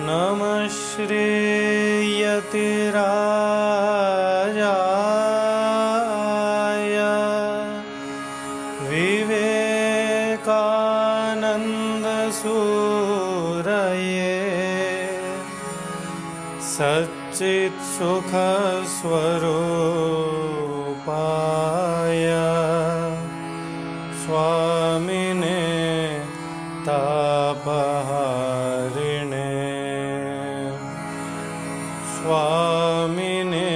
नमः श्रीयतिराजाय विवेकानन्दसूरये सच्चित्सुखस्वरूपाय स्वामिने तापहारिणे स्वामिने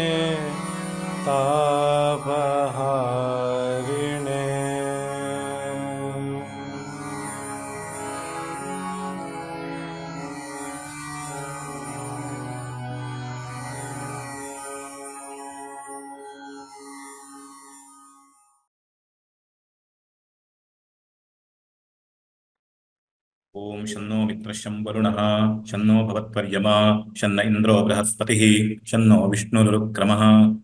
तापहारिणे। ओम शन्नो मित्रश्यं वरुणः शन्नो भवत्वर्यमा शन्न इन्द्रो बृहस्पतिः शन्नो विष्णुरुक्रमः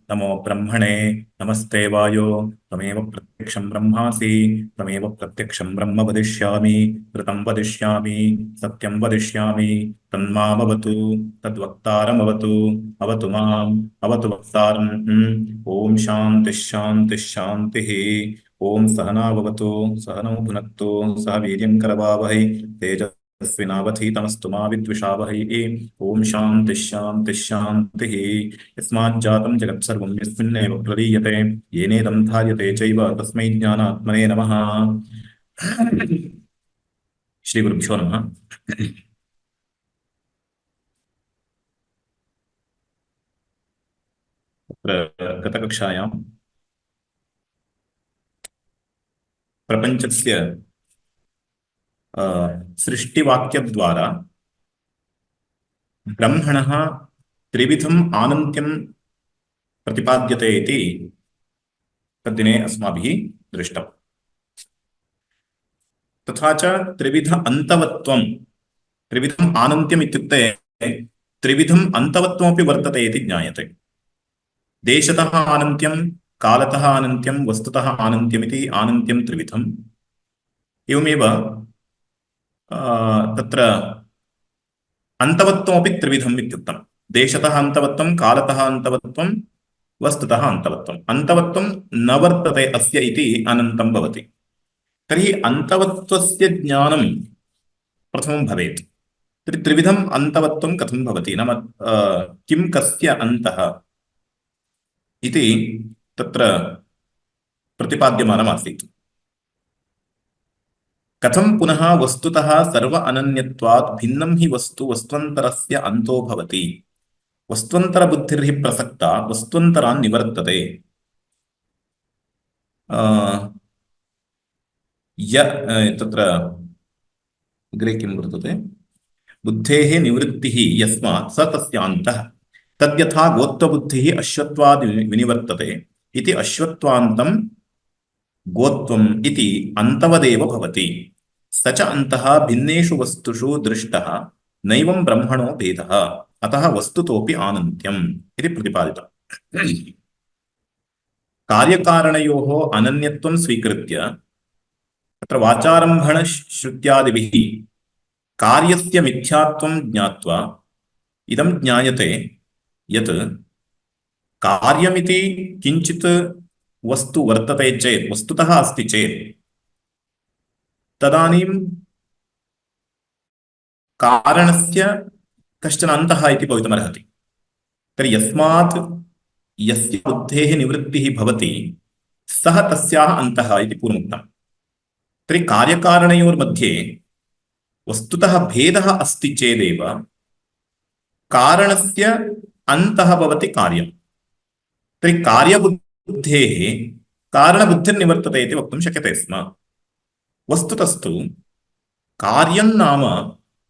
नमो ब्रह्मणे नमस्ते वायो त्वमेव प्रत्यक्षं ब्रह्मासि त्वमेव प्रत्यक्षं ब्रह्म वदिष्यामि ऋतं वदिष्यामि सत्यं वदिष्यामि तन्मामवतु तद्वक्तारमवतु अवतु माम् अवतु वक्तारम्। ओम शान्तिः शान्तिः शान्तिः। ओम सहनाववतु सहनौ भुनक्तु सह वीर्यं करवावहै तेजस्विनावधीतमस्तु मा विद्विषावहै। ओम शान्तिः शान्तिः शान्तिः। यस्माज्जातं जगत्सर्वं यस्मिन्नेव प्रलीयते येनेदं धार्यते चैव तस्मै ज्ञानात्मने नमः। श्रीगुरुभ्यो नमः। गतकक्षायां प्रपञ्चस्य सृष्टिवाक्यद्वारा ब्रह्मणः त्रिविधम् आनन्त्यं प्रतिपाद्यते इति तद्दिने अस्माभिः दृष्टम्। तथा च त्रिविध अन्तवत्वं त्रिविधम् आनन्त्यम् इत्युक्ते त्रिविधम् अन्तवत्वमपि वर्तते इति ज्ञायते। देशतः आनन्त्यं कालतः आनन्त्यं वस्तुतः आनन्त्यमिति आनन्त्यं त्रिविधम्। एवमेव तत्र अन्तवत्वमपि त्रिविधम् इत्युक्तम्। देशतः अन्तवत्वं कालतः अन्तवत्वं वस्तुतः अन्तवत्वम्। अन्तवत्वं न वर्तते अस्य इति अनन्तं भवति। तर्हि अन्तवत्वस्य ज्ञानं प्रथमं भवेत्। तर्हि त्रिविधम् अन्तवत्वं कथं भवति नाम किं कस्य अन्तः इति तत्र प्रतिपाद्यमानमासीत्। कथं पुनः वस्तुतः सर्व अनन्यत्वात् भिन्नं हि वस्तु वस्त्वन्तरस्य अन्तो भवति। वस्त्वन्तरबुद्धिर्हि प्रसक्ता वस्त्वन्तरान् निवर्तते। तत्र अग्रे किं वर्तते बुद्धेः निवृत्तिः यस्मात् स तस्यान्तः तद्यथा गोत्वबुद्धिः अश्वत्वाद् विनिवर्तते इति अश्वत्वान्तं गोत्वम् इति अन्तवदेव भवति। स च अन्तः भिन्नेषु वस्तुषु दृष्टः नैवं ब्रह्मणो भेदः अतः वस्तुतोऽपि आनन्त्यम् इति प्रतिपादितम्। कार्यकारणयोः अनन्यत्वं स्वीकृत्य तत्र वाचारम्भणश्रुत्यादिभिः कार्यस्य मिथ्यात्वं ज्ञात्वा इदं ज्ञायते यत् कार्यमिति किञ्चित् वस्तु वर्तते चेत् वस्तुतः अस्ति चेत् तदानीं कारणस्य कश्चन अन्तः इति भवितुमर्हति। तर्हि यस्मात् यस्य बुद्धेः निवृत्तिः भवति सः तस्याः अन्तः इति पूर्वमुक्तम्। तर्हि कार्यकारणयोर्मध्ये वस्तुतः भेदः अस्ति चेदेव कारणस्य अन्तः भवति कार्यम्। तर्हि कार्यबुद्धेः कारणबुद्धिर्निवर्तते इति वक्तुं शक्यते स्म। वस्तुतस्तु कार्यं नाम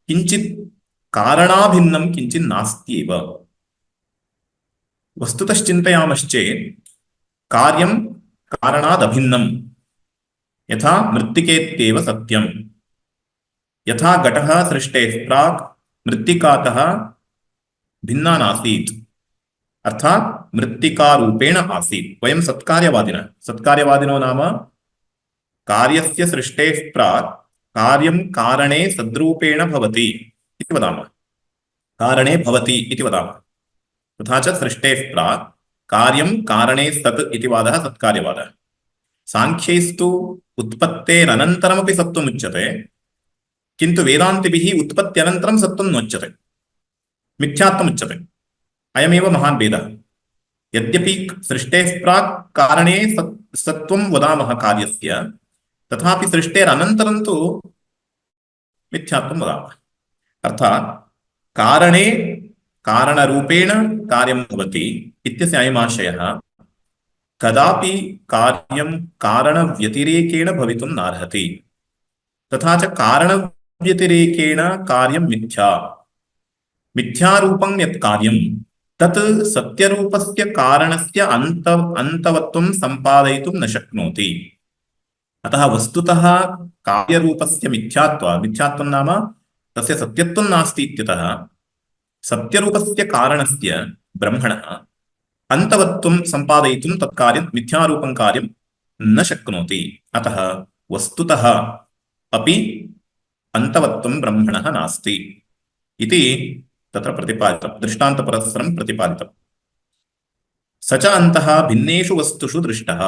किञ्चित् कारणाभिन्नं किञ्चित् नास्त्येव। वस्तुतश्चिन्तयामश्चेत् कार्यं कारणादभिन्नं यथा मृत्तिकेत्येव सत्यं। यथा घटः सृष्टेः प्राक् मृत्तिकातः भिन्ना नासीत् अर्थात् मृत्तिकारूपेण आसीत्। वयं सत्कार्यवादिनो नाम कार्यस्य सृष्टेः प्राक् कार्यं कारणे सद्रूपेण भवति इति वदामः, कारणे भवति इति वदामः। तथा च सृष्टेः प्राक् कार्यं कारणे सत् इति वादः सत्कार्यवादः। सांख्यैस्तु उत्पत्तेरनन्तरमपि सत्त्वमुच्यते, किन्तु वेदान्तिभिः उत्पत्त्यनन्तरं सत्त्वं नोच्यते, मिथ्यात्वमुच्यते। अयमेव महान् भेदः। यद्यपि सृष्टेः प्राक् कारणे सत्त्वं वदामः कार्यस्य, तथापि सृष्टेरनन्तरं तु मिथ्यात्वं वदामः। अर्थात् कारणे कारणरूपेण कार्यं भवति इत्यस्य अयमाशयः। कदापि कार्यं कारणव्यतिरेकेण भवितुं नार्हति। तथा च कारणव्यतिरेकेण कार्यं मिथ्यारूपं यत् कार्यं तत् सत्यरूपस्य कारणस्य अन्तवत्वं सम्पादयितुं न शक्नोति। अतः वस्तुतः कार्यरूपस्य मिथ्यात्वं नाम तस्य सत्यत्वं नास्ति इत्यतः सत्यरूपस्य कारणस्य ब्रह्मणः अन्तवत्वं सम्पादयितुं तत्कार्यं मिथ्यारूपं कार्यं न शक्नोति। अतः वस्तुतः अपि अन्तवत्वं ब्रह्मणः नास्ति इति तत्र प्रतिपादितं, दृष्टान्तपुरस्सरं प्रतिपादितं। स च अन्तः भिन्नेषु वस्तुषु दृष्टः।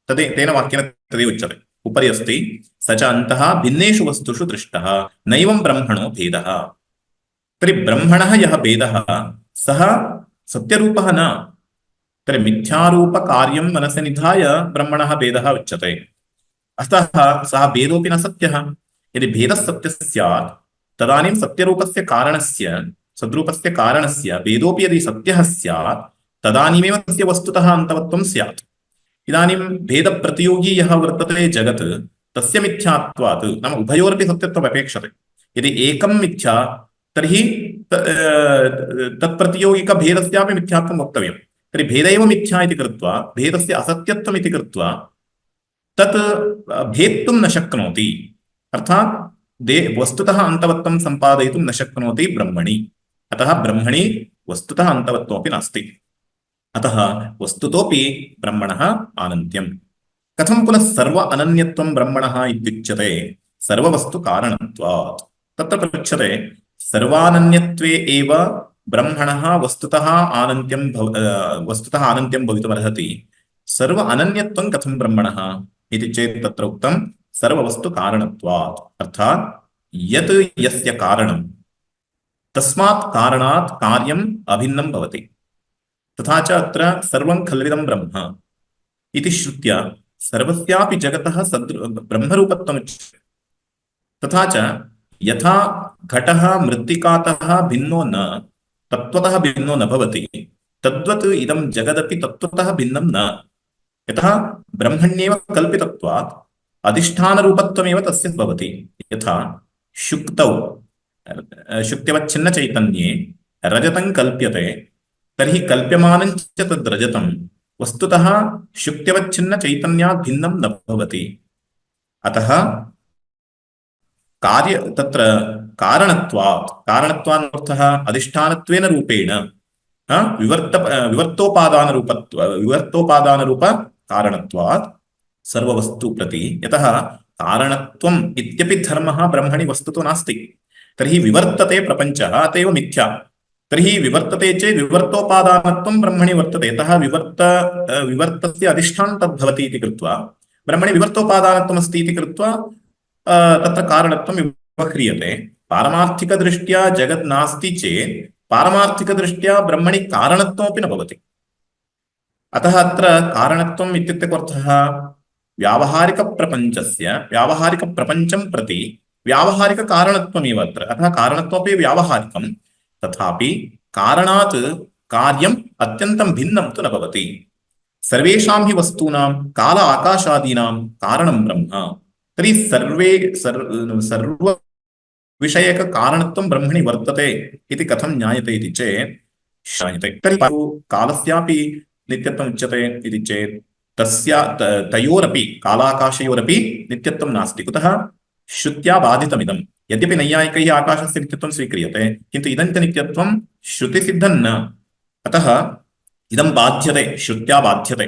तेन वाक्येन तदेव उच्यते। उपरि अस्ति स च अन्तः भिन्नेषु वस्तुषु दृष्टः नैवं ब्रह्मणो भेदः। तर्हि ब्रह्मणः यः भेदः सः सत्यरूपः न। तर्हि मिथ्यारूपकार्यं मनसि निधाय ब्रह्मणः भेदः उच्यते। अतः सः भेदोऽपि न सत्यः। यदि भेदः सत्यः स्यात् तदानीं सत्यरूपस्य कारणस्य सद्रूपस्य कारणस्य भेदोऽपि यदि सत्यः स्यात् तदानीमेव तस्य वस्तुतः अन्तवत्वं स्यात्। इदानीं भेदप्रतियोगी यः वर्तते जगत् तस्य मिथ्यात्वात् नाम उभयोरपि सत्यत्वम् अपेक्षते। यदि एकं मिथ्या तर्हि तत्प्रतियोगिकभेदस्यापि मिथ्यात्वं वक्तव्यं। तर्हि भेद एव मिथ्या इति कृत्वा भेदस्य असत्यत्वम् इति कृत्वा तत् भेत्तुं न शक्नोति। अर्थात् वस्तुतः अन्तवत्वं सम्पादयितुं न शक्नोति ब्रह्मणि। अतः ब्रह्मणि वस्तुतः अन्तवत्वमपि नास्ति। अतः वस्तुतोऽपि ब्रह्मणः आनन्त्यम्। कथं पुनः सर्व अनन्यत्वं ब्रह्मणः इत्युच्यते? सर्ववस्तुकारणत्वात्। तत्र पृच्छते सर्वानन्यत्वे एव ब्रह्मणः वस्तुतः आनन्त्यं भवितुमर्हति। सर्व अनन्यत्वं कथं ब्रह्मणः इति चेत् तत्र उक्तं सर्ववस्तुकारणत्वात्। अर्थात् यत् यस्य कारणं तस्मात् कारणात् कार्यम् अभिन्नं भवति। तथा च अत्र सर्वं खल्विदं ब्रह्म इति श्रुत्या सर्वस्यापि जगतः ब्रह्मरूपत्वमुच्यते। तथा च यथा घटः मृत्तिकातः भिन्नो न तत्त्वतः भिन्नो न भवति, तद्वत् इदं जगदपि तत्त्वतः भिन्नं न। यतः ब्रह्मण्येव कल्पितत्वात् अधिष्ठानरूपत्वमेव तस्य भवति। यथा शुक्त्यवच्छिन्नचैतन्ये रजतं कल्प्यते, तर्हि कल्प्यमानं च तद् रजतं वस्तुतः शुक्त्यवच्छिन्नचैतन्यात् भिन्नं न भवति। अतः तत्र कारणत्वात् अधिष्ठानत्वेन रूपेण विवर्तोपादानरूप कारणत्वात् सर्ववस्तु प्रति। यतः कारणत्वम् इत्यपि धर्मः ब्रह्मणि वस्तुतो नास्ति। तर्हि विवर्तते प्रपञ्चः, अत एव मिथ्या। तर्हि विवर्तते चेत् विवर्तोपादानत्वं ब्रह्मणि वर्तते। यतः विवर्तस्य अधिष्ठानं तद्भवति इति कृत्वा ब्रह्मणि विवर्तोपादानत्वमस्ति इति कृत्वा तत्र कारणत्वं व्यवह्रियते। पारमार्थिकदृष्ट्या जगत् नास्ति चेत् पारमार्थिकदृष्ट्या ब्रह्मणि कारणत्वमपि न भवति। अतः अत्र कारणत्वम् इत्युक्ते अर्थः व्यावहारिकप्रपञ्चं प्रति व्यावहारिककारणत्वमेव अत्र। अतः कारणत्वमपि व्यावहारिकं, तथापि कारणात् कार्यम् अत्यन्तं भिन्नं तु न भवति। सर्वेषां हि वस्तूनां काल आकाशादीनां कारणं ब्रह्म। तर्हि सर्वविषयककारणत्वं ब्रह्मणि वर्तते इति कथं ज्ञायते इति चेत् ज्ञायते। तर्हि कालस्यापि नित्यत्वम् उच्यते इति चेत् तयोरपि कालाकाशयोरपि नित्यत्वं नास्ति। कुतः? श्रुत्या बाधितमिदं। यद्यपि नैयायिकैः आकाशस्य नित्यत्वं स्वीक्रियते, किन्तु इदं च नित्यत्वं श्रुतिसिद्धं न। अतः इदं बाध्यते श्रुत्या बाध्यते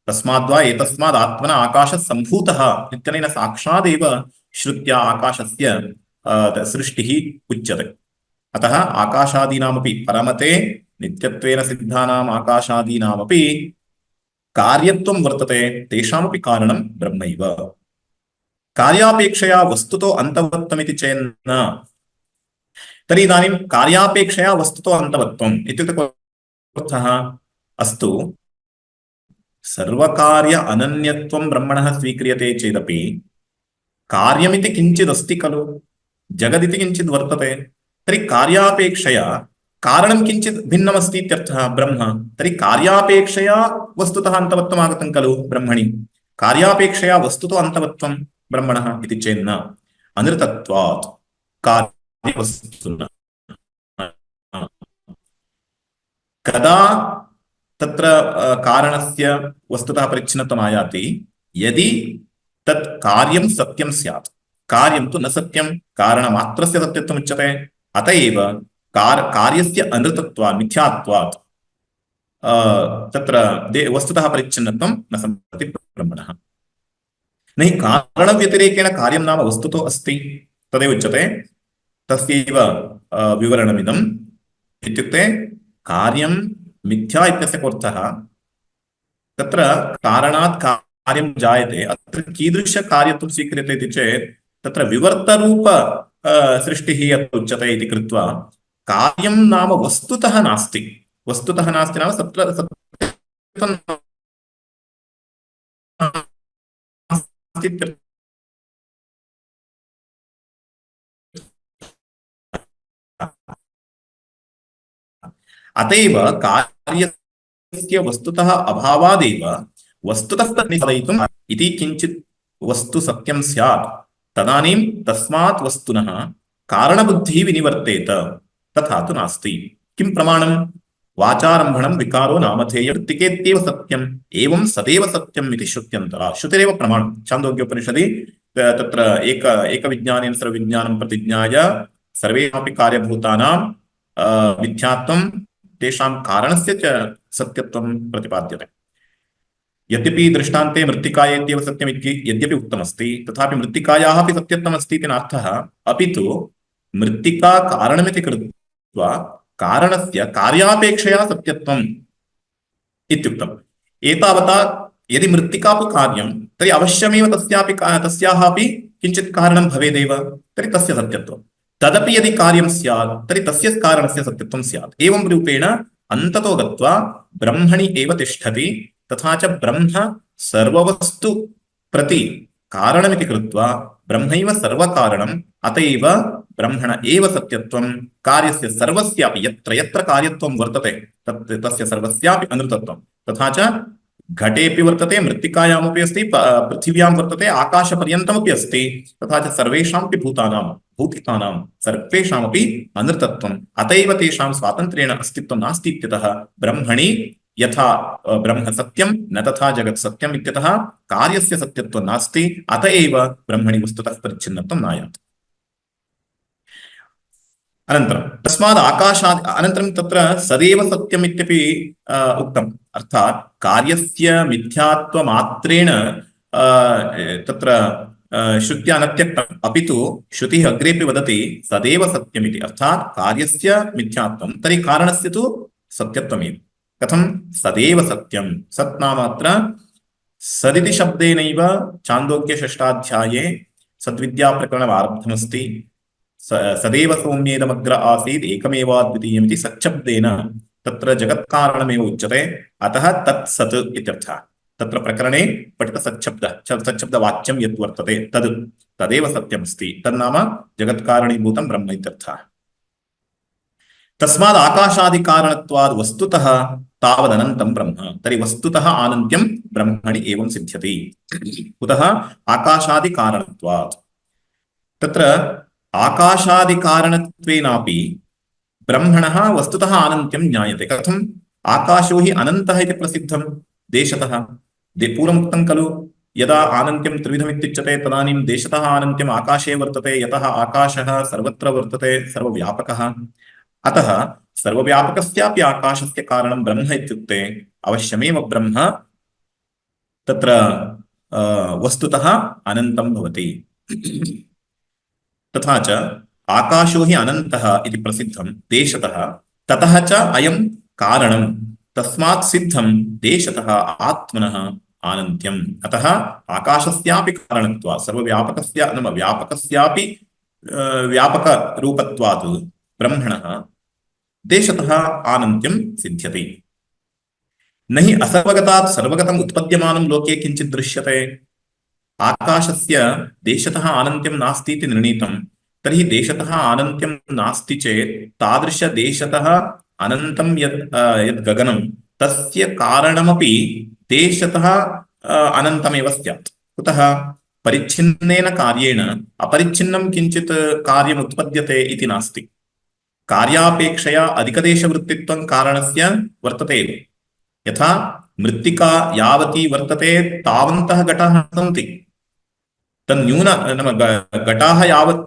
तस्माद्वा एतस्माद् आत्मना आकाशः सम्भूतः इत्यनेन साक्षादेव श्रुत्या आकाशस्य सृष्टिः उच्यते अतः आकाशादीनामपि परमते नित्यत्वेन सिद्धानाम् आकाशादीनामपि कार्यत्वं वर्तते तेषामपि कारणं ब्रह्मैव कार्यापेक्षया वस्तुतो अन्तवत्तमिति चेन्न तर्हि इदानीं कार्यापेक्षया वस्तुतो अन्तवत्वम् इत्युक्ते को अर्थः अस्तु सर्वकार्य अनन्यत्वं ब्रह्मणः स्वीक्रियते चेदपि कार्यमिति किञ्चिदस्ति खलु जगदिति किञ्चित् वर्तते तर्हि कार्यापेक्षया कारणं किञ्चित् भिन्नमस्ति इत्यर्थः ब्रह्म तर्हि कार्यापेक्षया वस्तुतः अन्तवत्वम् आगतं खलु ब्रह्मणि कार्यापेक्षया वस्तुतो अन्तवत्वं ब्रह्मणः इति चेन्न अनृतत्वात् कार्यवस्तुना कदा तत्र कारणस्य वस्तुतः परिच्छिन्नत्वम् आयाति यदि तत् कार्यं सत्यं स्यात् कार्यं तु न सत्यं कारणमात्रस्य सत्यत्वम् उच्यते अत एव कार्यस्य अनृतत्वात् मिथ्यात्वात् तत्र वस्तुतः परिच्छिन्नत्वं न सम्भवति ब्रह्मणः न हि कारणव्यतिरेकेण कार्यं नाम वस्तुतो अस्ति तदेव उच्यते तस्यैव विवरणमिदम् इत्युक्ते कार्यं मिथ्या इत्यस्य कोऽर्थः तत्र कारणात् कार्यं जायते अत्र कीदृशकार्यत्वं स्वीक्रियते इति चेत् तत्र विवर्तरूप सृष्टिः यत् उच्यते इति कृत्वा कार्यं नाम वस्तुतः नास्ति नाम सत्यं नास्ति अतएव कार्यस्य वस्तुतः अभावादेव वस्तुतः निसाधयितुम् इति किञ्चित् वस्तु सत्यं स्यात् तदानीं तस्मात् वस्तुनः कारणबुद्धिः विनिवर्तेत तथा तु नास्ति किं प्रमाणं वाचारम्भणं विकारो नामधेय वृत्तिकेत्येव सत्यम् एवं सदैव सत्यम् इति श्रुत्यन्तरा श्रुतिरेव प्रमाणं छान्दोग्योपनिषदि तत्र एकविज्ञानेन सर्वविज्ञानं प्रतिज्ञाय सर्वेषामपि कार्यभूतानां मिथ्यात्वं तेषां कारणस्य च सत्यत्वं प्रतिपाद्यते यद्यपि दृष्टान्ते मृत्तिकायेत्येव सत्यम् इति यद्यपि उक्तमस्ति तथापि मृत्तिकायाः अपि सत्यत्वमस्ति इति नार्थः अपि तु मृत्तिका कारणमिति कृत्वा कारणस्य कार्यापेक्षया सत्यत्वम् इत्युक्तम् एतावता यदि मृत्तिकापि कार्यं तर्हि अवश्यमेव तस्याः अपि किञ्चित् कारणं भवेदेव तर्हि तस्य सत्यत्वम् तदपि यदि कार्यं स्यात् तर्हि तस्य कारणस्य सत्यत्वं स्यात् एवं रूपेण अन्ततो गत्वा ब्रह्मणि एव तिष्ठति तथा च ब्रह्म सर्ववस्तु प्रति कारणमिति कृत्वा ब्रह्मैव सर्वकारणम् अत एव ब्रह्मण एव सत्यत्वं कार्यस्य सर्वस्यापि यत्र यत्र कार्यत्वं वर्तते तस्य सर्वस्यापि अनृतत्वं तथा च घटेऽपि वर्तते मृत्तिकायामपि अस्ति पृथिव्यां वर्तते आकाशपर्यन्तमपि अस्ति तथा च सर्वेषामपि भूतिकानां सर्वेषामपि अनृतत्वम् अत एव तेषां स्वातन्त्र्येण अस्तित्वं नास्ति इत्यतः ब्रह्मणि यथा ब्रह्म सत्यं न तथा जगत् सत्यम् इत्यतः कार्यस्य सत्यत्वं नास्ति अत एव ब्रह्मणि वस्तुतः परिच्छिन्नत्वं नायाति अनन्तरं तस्मात् आकाशात् अनन्तरं तत्र सदैव सत्यम् इत्यपि उक्तम् अर्थात् कार्यस्य मिथ्यात्वमात्रेण तत्र श्रुत्या न त्यक्तम् अपि तु श्रुतिः अग्रेपि वदति सदैव सत्यमिति अर्थात् कार्यस्य मिथ्यात्वं तर्हि कारणस्य तु सत्यत्वमेव कथं सदैव सत्यं सत् नाम अत्र सदिति शब्देनैव छान्दोग्य षष्ठाध्याये सद्विद्याप्रकरणम् आरब्धमस्ति सदैव सौम्येदमग्र आसीत् एकमेवाद्वितीयमिति सच्छब्देन तत्र जगत्कारणमेव उच्यते अतः तत् सत् इत्यर्थः तत्र प्रकरणे सच्छब्दवाच्यं यत् वर्तते तदेव सत्यमस्ति तन्नाम जगत्कारणीभूतं ब्रह्म इत्यर्थः तस्माद् आकाशादिकारणत्वाद् वस्तुतः तावदनन्तं ब्रह्म तर्हि वस्तुतः आनन्त्यं ब्रह्मणि एवं सिद्ध्यति कुतः आकाशादिकारणत्वात् तत्र आकाशादिकारणत्वेनापि ब्रह्मणः वस्तुतः आनन्त्यं ज्ञायते कथम् आकाशो हि अनन्तः इति प्रसिद्धं देशतः पूर्वमुक्तं खलु यदा आनन्त्यं त्रिविधमित्युच्यते तदानीं देशतः आनन्त्यम् आकाशे वर्तते यतः आकाशः सर्वत्र वर्तते सर्वव्यापकः अतः सर्वव्यापकस्यापि आकाशस्य कारणं ब्रह्म इत्युक्ते अवश्यमेव ब्रह्म तत्र वस्तुतः अनन्तं भवति। तथा च आकाशो हि अनन्तः इति प्रसिद्धं देशतः, ततः च अयं कारणं, तस्मात् सिद्धं देशतः आत्मनः आनन्त्यम्। अतः आकाशस्यापि कारणत्वात् सर्वव्यापकस्य नाम व्यापकस्यापि व्यापकरूपत्वात् ब्रह्मणः देशतः आनन्त्यं सिद्ध्यति। न हि असर्वगतात् सर्वगतम् उत्पद्यमानं लोके किञ्चित् दृश्यते। आकाशस्य देशतः आनन्त्यं नास्ति इति निर्णीतं, तर्हि देशतः आनन्त्यं नास्ति चेत् तादृशदेशतः अनन्तं यद् गगनं तस्य कारणमपि देशतः अनन्तमेव स्यात्। कुतः? परिच्छिन्नेन कार्येण अपरिच्छिन्नं किञ्चित् कार्यम् उत्पद्यते इति नास्ति। कार्यापेक्षया अधिकदेशवृत्तित्वं कारणस्य वर्तते एव। यथा मृत्तिका यावती वर्तते तावन्तः घटाः सन्ति, तन्न्यून नाम घटाः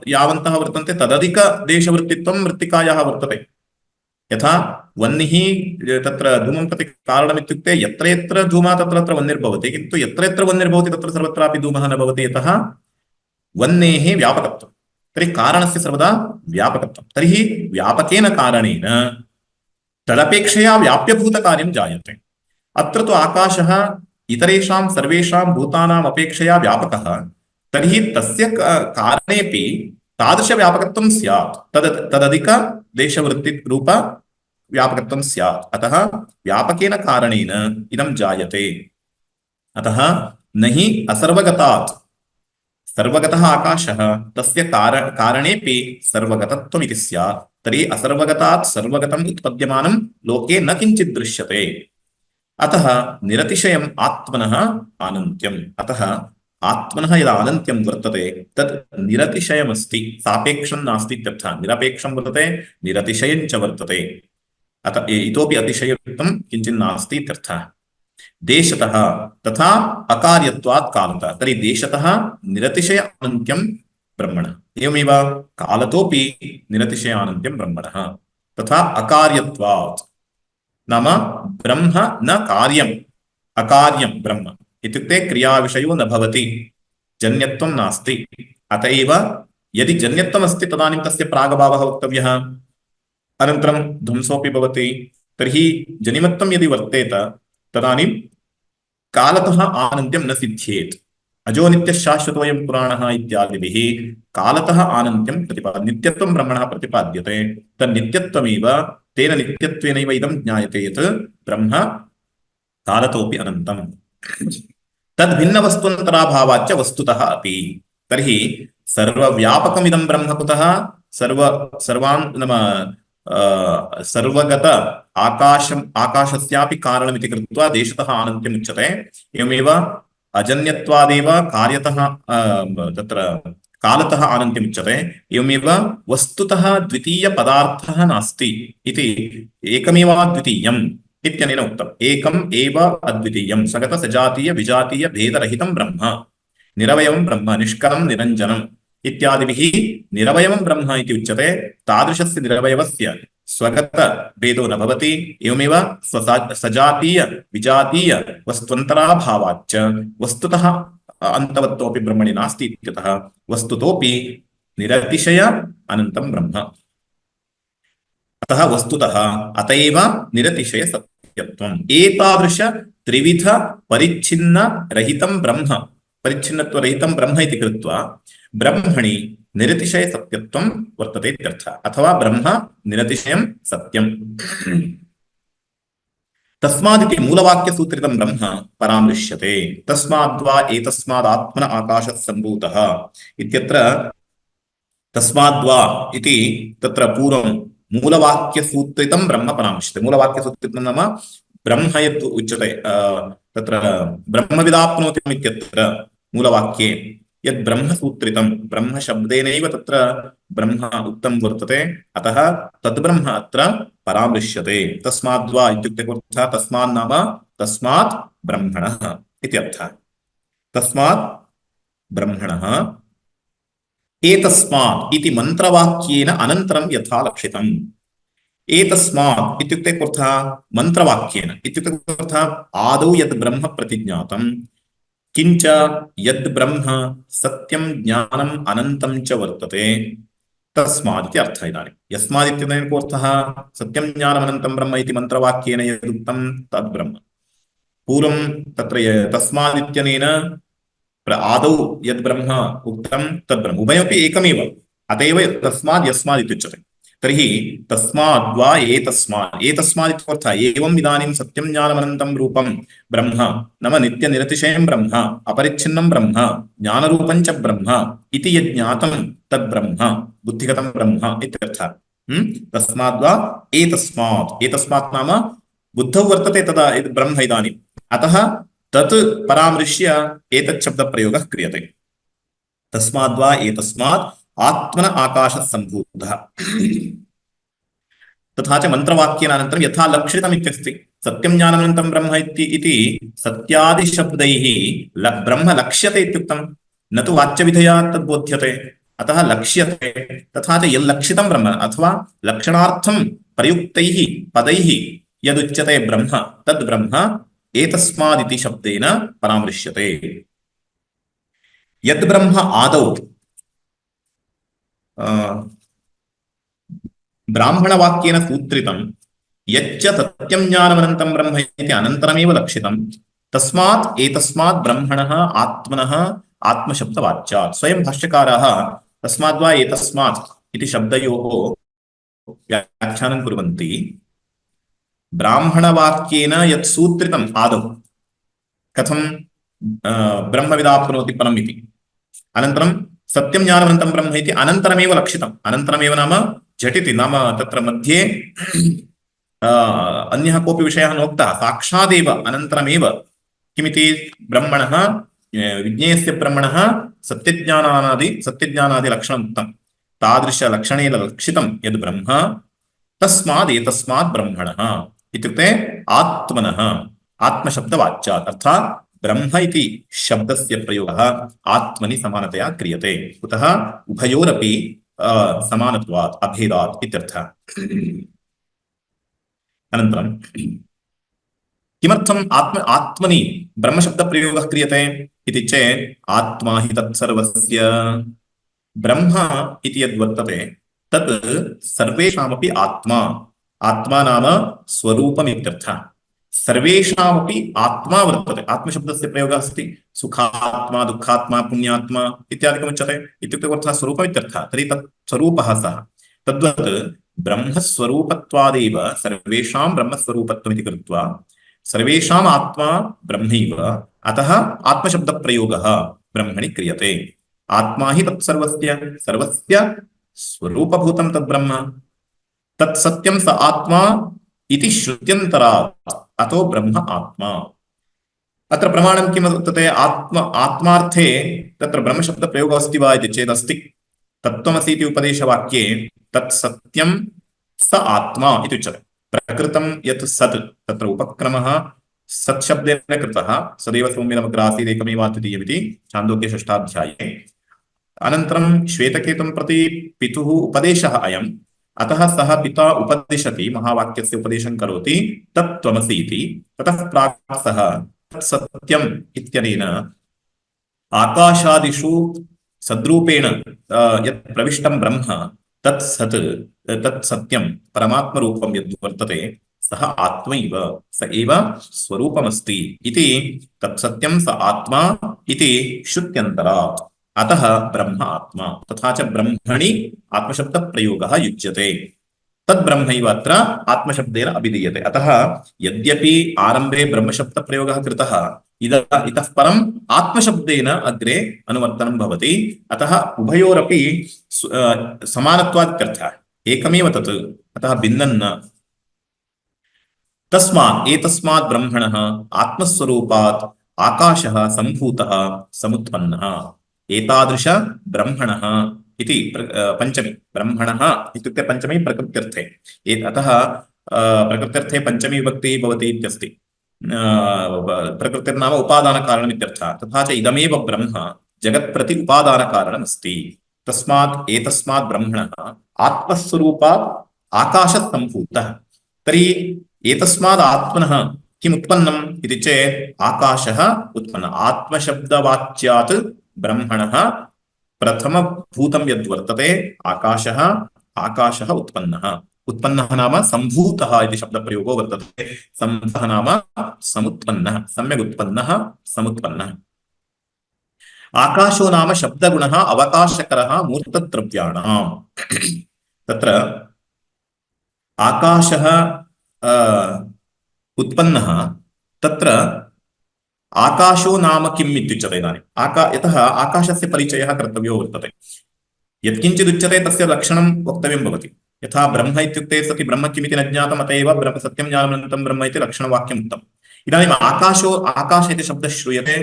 यावन्तः वर्तन्ते तदधिक देशवृत्तित्वं मृत्तिकायाः वर्तते। यथा वह्निः तत्र धूमं प्रति कारणमित्युक्ते यत्र यत्र धूमः तत्र तत्र वह्निर्भवति, किन्तु यत्र यत्र वह्निर्भवति तत्र सर्वत्रापि धूमः न भवति, यतः वह्नेः व्यापकत्वं। तर्हि कारणस्य सर्वदा व्यापकत्वं। तर्हि व्यापकेन कारणेन तदपेक्षया व्याप्यभूतकार्यं जायते। अत्र तु आकाशः इतरेषां सर्वेषां भूतानाम् अपेक्षया व्यापकः, तर्हि तस्य कारणेपि तादृशव्यापकत्वं स्यात्, तदधिक देशवृत्तिरूप व्यापकत्वं स्यात्। अतः व्यापकेन कारणेन इदं जायते। अतः न हि असर्वगतात् सर्वगतः आकाशः तस्य कारणेपि सर्वगतत्वमिति स्यात्। तर्हि असर्वगतात् सर्वगतम् उत्पद्यमानं लोके न किञ्चित् दृश्यते। अतः निरतिशयम् आत्मनः आनन्त्यम्। अतः आत्मनः यदा आनन्त्यं वर्तते तत् निरतिशयमस्ति, सापेक्षं नास्ति इत्यर्थः। निरपेक्षं वर्तते, निरतिशयं च वर्तते। अतः इतोपि अतिशययुक्तं किञ्चित् नास्ति इत्यर्थः। देशतः तथा अकार्यत्वात् कालतः। तर्हि देशतः निरतिशय आनन्त्यं ब्रह्मणः, एवमेव कालतोपि निरतिशय आनन्त्यं ब्रह्मणः। तथा अकार्यत्वात् नाम ब्रह्म न कार्यम्, अकार्यं ब्रह्म इत्युक्ते क्रियाविषयो न भवति, जन्यत्वं नास्ति। अत एव यदि जन्यत्वमस्ति तदानीं तस्य प्रागभावः वक्तव्यः, अनन्तरं ध्वंसोऽपि भवति। तर्हि जनिमत्वं यदि वर्तेत तदानीं कालतः आनन्त्यं न सिद्ध्येत्। अजो नित्यशाश्वतोऽयं पुराणः इत्यादिभिः कालतः आनन्त्यं नित्यत्वं ब्रह्मणः प्रतिपाद्यते। तन्नित्यत्वमेव तेन नित्यत्वेनैव इदं ज्ञायते यत् ब्रह्म कालतोऽपि अनन्तम्। तद्भिन्नवस्तुन्तराभावाच्च वस्तुतः अपि। तर्हि सर्वव्यापकमिदं ब्रह्म कुतः? सर्वान् नाम सर्वगत आकाशस्यापि कारणमिति कृत्वा देशतः आनन्त्यम् उच्यते। एवमेव अजन्यत्वादेव कार्यतः तत्र कालतः आनन्त्यम् उच्यते। एवमेव वस्तुतः द्वितीयपदार्थः नास्ति इति एकमेवाद्वितीयम् इत्यनेन उक्तम्। एकम् एव अद्वितीयं सगत सजातीय विजातीय भेदरहितं ब्रह्म, निरवयवं ब्रह्म, निष्कलं निरञ्जनम् इत्यादिभिः निरवयवं ब्रह्म इति उच्यते। तादृशस्य निरवयवस्य स्वगत भेदो न भवति। एवमेव सजातीय विजातीय वस्तुन्तराभावाच्च वस्तुतः अन्तवत्वोऽपि ब्रह्मणि नास्ति इत्यतः वस्तुतोऽपि निरतिशय अनन्तं ब्रह्म। अतः वस्तुतः अत एव निरतिशय सत्यत्वम्। एतादृश त्रिविध परिच्छिन्न रहितं ब्रह्म, परिच्छिन्नत्वरहितं ब्रह्म इति कृत्वा ब्रह्मणि निरतिशय सत्यत्वं वर्तते इत्यर्थः। अथवा ब्रह्म निरतिशयं सत्यम्। तस्मादिति मूलवाक्यसूत्रितं ब्रह्म परामृश्यते। तस्माद्वा एतस्मादात्मन आकाशः सम्भूतः इत्यत्र तस्माद्वा इति तत्र पूर्वं मूलवाक्यसूत्रितं ब्रह्म परामृश्यते। मूलवाक्यसूत्रितं नाम ब्रह्म यत् उच्यते तत्र ब्रह्मविदाप्नोति इत्यत्र मूलवाक्ये यद् ब्रह्मसूत्रितं, ब्रह्मशब्देनैव तत्र ब्रह्म उक्तं वर्तते। अतः तद्ब्रह्म अत्र परामृश्यते। तस्माद्वा इत्युक्ते अर्थः तस्मात् नाम तस्मात् ब्रह्मणः इति अर्थः। तस्मात् ब्रह्मणः एतस्मात् इति मन्त्रवाक्येन अनन्तरं यथा लक्षितम्। एतस्मात् इत्युक्ते कोऽर्थः मन्त्रवाक्येन इत्युक्ते कोऽर्थः आदौ यद् ब्रह्म प्रतिज्ञातं किञ्च यद् ब्रह्म सत्यं ज्ञानम् अनन्तं च वर्तते तस्मात् इति अर्थः इदानीं यस्मात् इत्यनेन कोऽर्थः सत्यं ज्ञानमनन्तं ब्रह्म इति मन्त्रवाक्येन यदुक्तं तद् ब्रह्म पूर्वं तत्र तस्मात् इत्यनेन आदौ यद् ब्रह्म उक्तं तद् ब्रह्म उभयमपि एकमेव अत एव तस्मात् यस्मात् इत्युच्यते तर्हि तस्माद्वा एतस्मात् इत्यर्थः एवम् इदानीं सत्यं ज्ञानमनन्तं रूपं ब्रह्म नाम नित्यनिरतिशयं ब्रह्म अपरिच्छिन्नं ब्रह्म ज्ञानरूपं च ब्रह्म इति यद् ज्ञातं तद् ब्रह्म बुद्धिगतं ब्रह्म इत्यर्थः तस्माद्वा एतस्मात् नाम बुद्धौ वर्तते तदा ब्रह्म इदानीम् अतः तत् परामृश्य एतत् शब्दप्रयोगः क्रियते तस्माद्वा एतस्मात् आत्मन आकाशः सम्भूतः तथा च मन्त्रवाक्येनानन्तरं यथा लक्षितम् इत्यस्ति सत्यं ज्ञानमनन्तं ब्रह्म इति सत्यादिशब्दैः ब्रह्म लक्ष्यते इत्युक्तं न तु वाच्यविधया तद्बोध्यते अतः लक्ष्यते तथा च यल्लक्षितं ब्रह्म अथवा लक्षणार्थं प्रयुक्तैः पदैः यदुच्यते ब्रह्म तद् ब्रह्म एतस्मादिति शब्देन परामृश्यते यद् ब्रह्म आदौ ब्राह्मणवाक्येन सूत्रितं यच्च सत्यं ज्ञानमनन्तं ब्रह्म इति अनन्तरमेव लक्षितं तस्मात् एतस्मात् ब्रह्मणः आत्मनः आत्मशब्दवाच्यात् स्वयं भाष्यकारः तस्माद्वा एतस्मात् इति शब्दयोः व्याख्यानं कुर्वन्ति ब्राह्मणवाक्येन यत् सूत्रितम् आदौ कथं ब्रह्मविदाप्नोति परम् इति अनन्तरं सत्यं ज्ञानमनन्तं ब्रह्म इति अनन्तरमेव लक्षितम् अनन्तरमेव नाम झटिति नाम तत्र मध्ये अन्यः कोऽपि विषयः नोक्तः साक्षादेव अनन्तरमेव किमिति ब्रह्मणः विज्ञेयस्य ब्रह्मणः सत्यज्ञानादि लक्षणम् उक्तं तादृशलक्षणेन लक्षितं यद् ब्रह्म तस्मात् एतस्मात् ब्रह्मणः इत्युक्ते आत्मनः आत्मशब्दवाच्यात् अर्थात् ब्रह्म इति शब्दस्य प्रयोगः आत्मनि समानतया क्रियते कुतः उभयोरपि समानत्वात् अभेदात् इत्यर्थः अनन्तरं किमर्थम् आत्मनि ब्रह्मशब्दप्रयोगः क्रियते इति चेत् आत्मा हि तत्सर्वस्य ब्रह्म इति यद्वर्तते तत् सर्वेषामपि आत्मा नाम स्वरूपमित्यर्थः सर्वेषामपि आत्मा वर्तते आत्मशब्दस्य प्रयोगः अस्ति सुखात्मा दुःखात्मा पुण्यात्मा इत्यादिकमुच्यते इत्युक्ते अर्थः स्वरूपमित्यर्थः तर्हि तत् स्वरूपः सः तद्वत् ब्रह्मस्वरूपत्वादेव सर्वेषां ब्रह्मस्वरूपत्वमिति कृत्वा सर्वेषाम् आत्मा ब्रह्मैव अतः आत्मशब्दप्रयोगः ब्रह्मणि क्रियते आत्मा हि सर्वस्य स्वरूपभूतं तद्ब्रह्म तत्सत्यं स आत्मा इति श्रुत्यन्तरात् अतो ब्रह्म आत्मा अत्र प्रमाणं किं वर्तते आत्मार्थे तत्र ब्रह्मशब्दप्रयोगः अस्ति वा इति चेदस्ति तत्त्वमसि इति उपदेशवाक्ये तत्सत्यं स आत्मा इति उच्यते प्रकृतं यत् सत् तत्र उपक्रमः सत्शब्देन कृतः सदैव सौम्यमग्र आसीदेकमेवाद्वितीयमिति छान्दोक्ये 6ष्ठाध्याये अनन्तरं श्वेतकेतुं प्रति पितुः उपदेशः अयम् अतः सः पिता उपदिशति महावाक्यस्य उपदेशं करोति तत्त्वमसि इति ततः प्राक् सः तत्सत्यम् इत्यनेन आकाशादिषु सद्रूपेण यत् प्रविष्टं ब्रह्म तत्सत्यं परमात्मरूपं यद् वर्तते सः आत्मैव स एव स्वरूपमस्ति इति तत्सत्यं स आत्मा इति श्रुत्यन्तरात् अतः ब्रह्म आत्मा तथा च ब्रह्मणि आत्मशब्दप्रयोगः युज्यते तद्ब्रह्मैव अत्र आत्मशब्देन अभिधीयते अतः यद्यपि आरम्भे ब्रह्मशब्दप्रयोगः कृतः इतः परम् आत्मशब्देन अग्रे अनुवर्तनं भवति अतः उभयोरपि समानत्वादित्यर्थः एकमेव तत् अतः भिन्नं न तस्मात् एतस्मात् ब्रह्मणः आत्मस्वरूपात् आकाशः सम्भूतः समुत्पन्नः एतादृश ब्रह्मणः इति पंचमी ब्रह्मणः इत्युक्ते पंचमी प्रकृत्यर्थे अतः प्रकृत्यर्थे पंचमी विभक्तिः भवति इत्यस्ति प्रकृतिर्नाम उपादानकारणम् इत्यर्थः तथा च इदमेव ब्रह्म जगत्प्रति उपादानकारणमस्ति तस्मात् एतस्मात् ब्रह्मणः आत्मस्वरूपात् आकाशः सम्भूतः। तर्हि एतस्माद् आत्मनः किम् उत्पन्नम् इति चेत् आकाशः उत्पन्नः। आत्मशब्दवाच्यात् ब्रह्मणः प्रथमभूतं यद्वर्तते आकाशः, आकाशः उत्पन्नः। उत्पन्नः नाम सम्भूतः इति शब्दप्रयोगो वर्तते। सम्भूतः नाम समुत्पन्नः, सम्यक् उत्पन्नः, समुत्पन्नः। आकाशो नाम शब्दगुणः अवकाशकरः मूर्तद्रव्याणाम्। तत्र आकाशः उत्पन्नः, तत्र आकाशो नाम किम् इत्युच्यते इदानीम्। यतः आकाशस्य परिचयः कर्तव्यो वर्तते। यत्किञ्चिदुच्यते तस्य लक्षणं वक्तव्यं भवति। यथा ब्रह्म इत्युक्ते सति ब्रह्म किमिति न ज्ञातम्, अत एव ब्रह्म सत्यं ज्ञानमनन्तं ब्रह्म इति लक्षणवाक्यम् उक्तम्। इदानीम् आकाश इति शब्दः श्रूयते।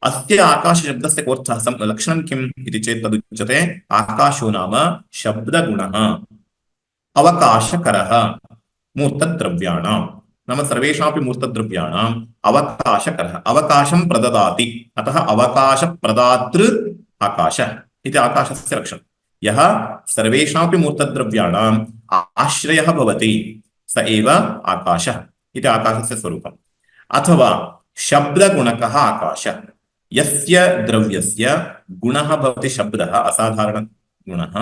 अस्य आकाशशब्दस्य कोऽर्थः, लक्षणं किम् इति चेत् तदुच्यते आकाशो नाम शब्दगुणः अवकाशकरः मूर्तद्रव्याणां, नाम सर्वेषामपि मूर्तद्रव्याणाम् अवकाशकरः, अवकाशं प्रददाति। अतः अवकाशप्रदातृ आकाशः इति आकाशस्य लक्षणं। यः सर्वेषामपि मूर्तद्रव्याणाम् आश्रयः भवति स एव आकाशः इति आकाशस्य स्वरूपम्। अथवा शब्दगुणकः आकाशः, यस्य द्रव्यस्य गुणः भवति शब्दः, असाधारणगुणः,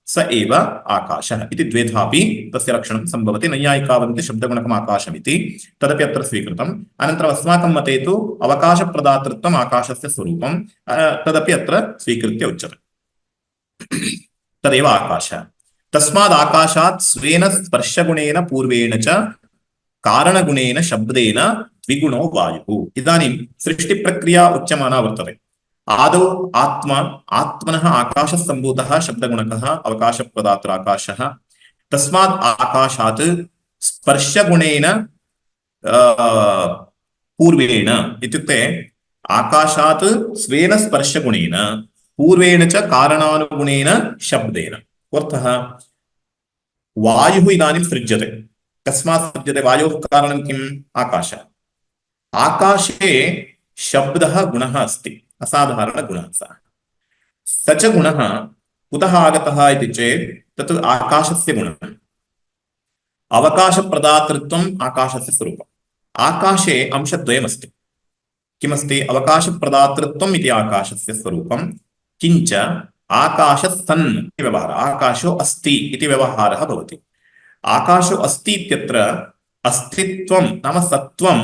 स एव आकाशः इति द्वेधापि तस्य लक्षणं सम्भवति। नैयायिकाः वदन्ति शब्दगुणकम् आकाशमिति, तदपि अत्र स्वीकृतम्। अनन्तरम् अस्माकं मते तु अवकाशप्रदातृत्वम् आकाशस्य स्वरूपं, तदपि अत्र स्वीकृत्य उच्यते। तदेव आकाशः। तस्माद् आकाशात् स्वेन स्पर्शगुणेन पूर्वेण च कारणगुणेन शब्देन द्विगुणो वायुः। इदानीं सृष्टिप्रक्रिया उच्यमाना वर्तते। आदौ आत्मनः आकाशः सम्भूतः, शब्दगुणकः अवकाशप्रदातृ आकाशः। तस्माद् आकाशात् स्पर्शगुणेन पूर्वेण इत्युक्ते आकाशात् स्वेन स्पर्शगुणेन पूर्वेण च कारणानुगुणेन शब्देन। अर्थः वायुः इदानीं सृज्यते। कस्मात् सृज्यते? वायोः कारणं किम्? आकाशः। आकाशे शब्दः गुणः अस्ति, असाधारणगुणः सः। स च गुणः कुतः आगतः इति चेत् तत् आकाशस्य गुणः। अवकाशप्रदातृत्वम् आकाशस्य स्वरूपम्। आकाशे अंशद्वयमस्ति। किमस्ति? अवकाशप्रदातृत्वम् इति आकाशस्य स्वरूपं, किञ्च आकाशस्थन् इति व्यवहारः, आकाशो अस्ति इति व्यवहारः भवति। आकाशो अस्ति इत्यत्र अस्तित्वं नाम सत्त्वं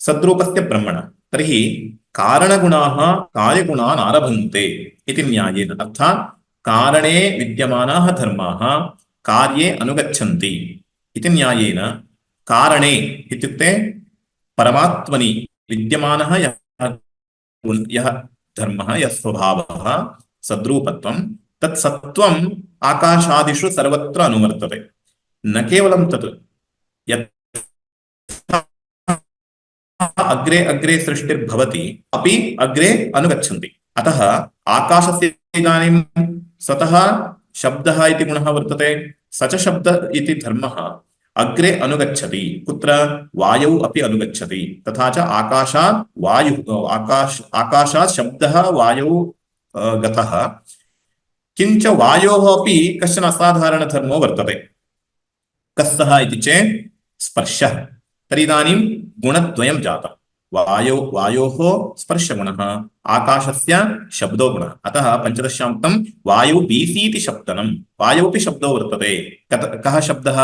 सद्रूपस्य ब्रह्मणः। तर्हि कारणगुणाः कार्यगुणान् आरभन्ते इति न्यायेन, अर्थात् कारणे विद्यमानाः धर्माः कार्ये अनुगच्छन्ति इति न्यायेन। कारणे इत्युक्ते परमात्मनि विद्यमानः यः धर्मः, यः स्वभावः, सद्रूपत्वं, तत् सत्त्वम् आकाशादिषु सर्वत्र अनुवर्तते। न केवलं तत्, यत् अग्रे अग्रे सृष्टिर्भवति अपि अग्रे अनुगच्छन्ति। अतः आकाशस्य इदानीं स्वतः शब्दः इति गुणः वर्तते, स च शब्द इति धर्मः अग्रे अनुगच्छति। कुत्र? वायौ अपि अनुगच्छति। तथा च आकाशात् वायुः, आकाशात् शब्दः वायौ गतः। किञ्च वायोः अपि कश्चन असाधारणधर्मो वर्तते। कस्तः इति चेत् स्पर्शः। तर्हि इदानीं गुणद्वयं जातं। वायोः स्पर्शगुणः, आकाशस्य शब्दो गुणः। अतः पञ्चदश्यान्तं वायु बीसीति शब्दनं। वायोपि शब्दो वर्तते। कः शब्दः?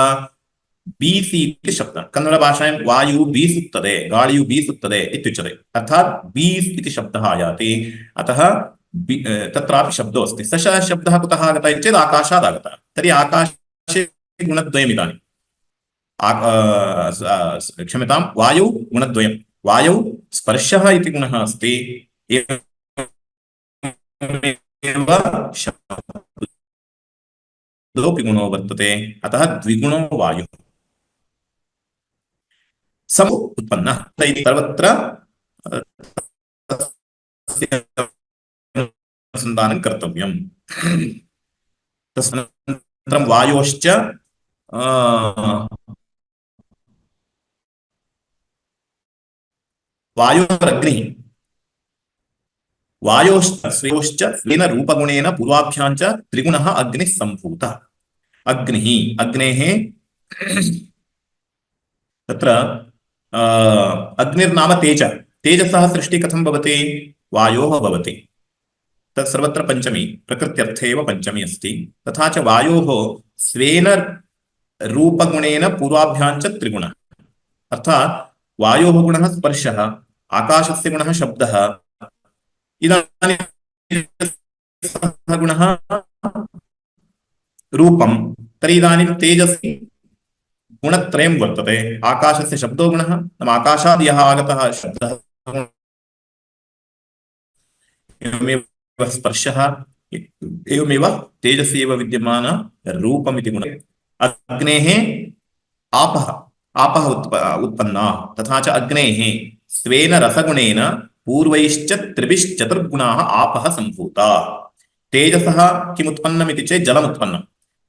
बीसी इति शब्दः। कन्नडभाषायां वायु बीसुत्तदे, गाळियु बीसुत्तदे इत्युच्यते। अर्थात् बीस् इति शब्दः आयाति। अतः तत्रापि शब्दो अस्ति। स शब्दः कुतः आगतः इति चेत् आकाशात् आगतः। तर्हि आकाशे गुणद्वयम् इदानीं। क्षम्यतां, वायौ गुणद्वयं। वायौ स्पर्शः इति गुणः अस्ति, एवमेव शब्दोऽपि गुणो वर्तते। अतः द्विगुणो वायुः। सम उत्पन्नः सर्वत्र अनुसन्धानं कर्तव्यम्। तदनन्तरं वायोश्च वायोरग्निः। वायोश्च स्वेन रूपगुणेन पूर्वाभ्यां च त्रिगुणः अग्निः सम्भूतः। अग्निः अग्नेः तत्र अग्निर्नाम तेज तेजसः सृष्टिः कथं भवति वायोः भवति तत् सर्वत्र पञ्चमी प्रकृत्यर्थे एव पञ्चमी अस्ति तथा च वायोः स्वेन रूपगुणेन पूर्वाभ्यां च त्रिगुणः अर्थात् वायोः गुणः स्पर्शः आकाशस्य गुणः शब्दः इदानीं गुणः रूपं तर्हि इदानीं तेजसि गुणत्रयं वर्तते आकाशस्य शब्दो गुणः नाम आकाशात् यः आगतः शब्दः एवमेव स्पर्शः एवमेव तेजसि एव विद्यमान रूपमिति गुणः अग्नेः आपः आपः उत्पन्ना तथा च अग्नेः स्वेन रसगुणेन पूर्वैश्च त्रिभिश्चतुर्गुणाः आपः सम्भूता तेजसः किमुत्पन्नमिति चेत् जलमुत्पन्नं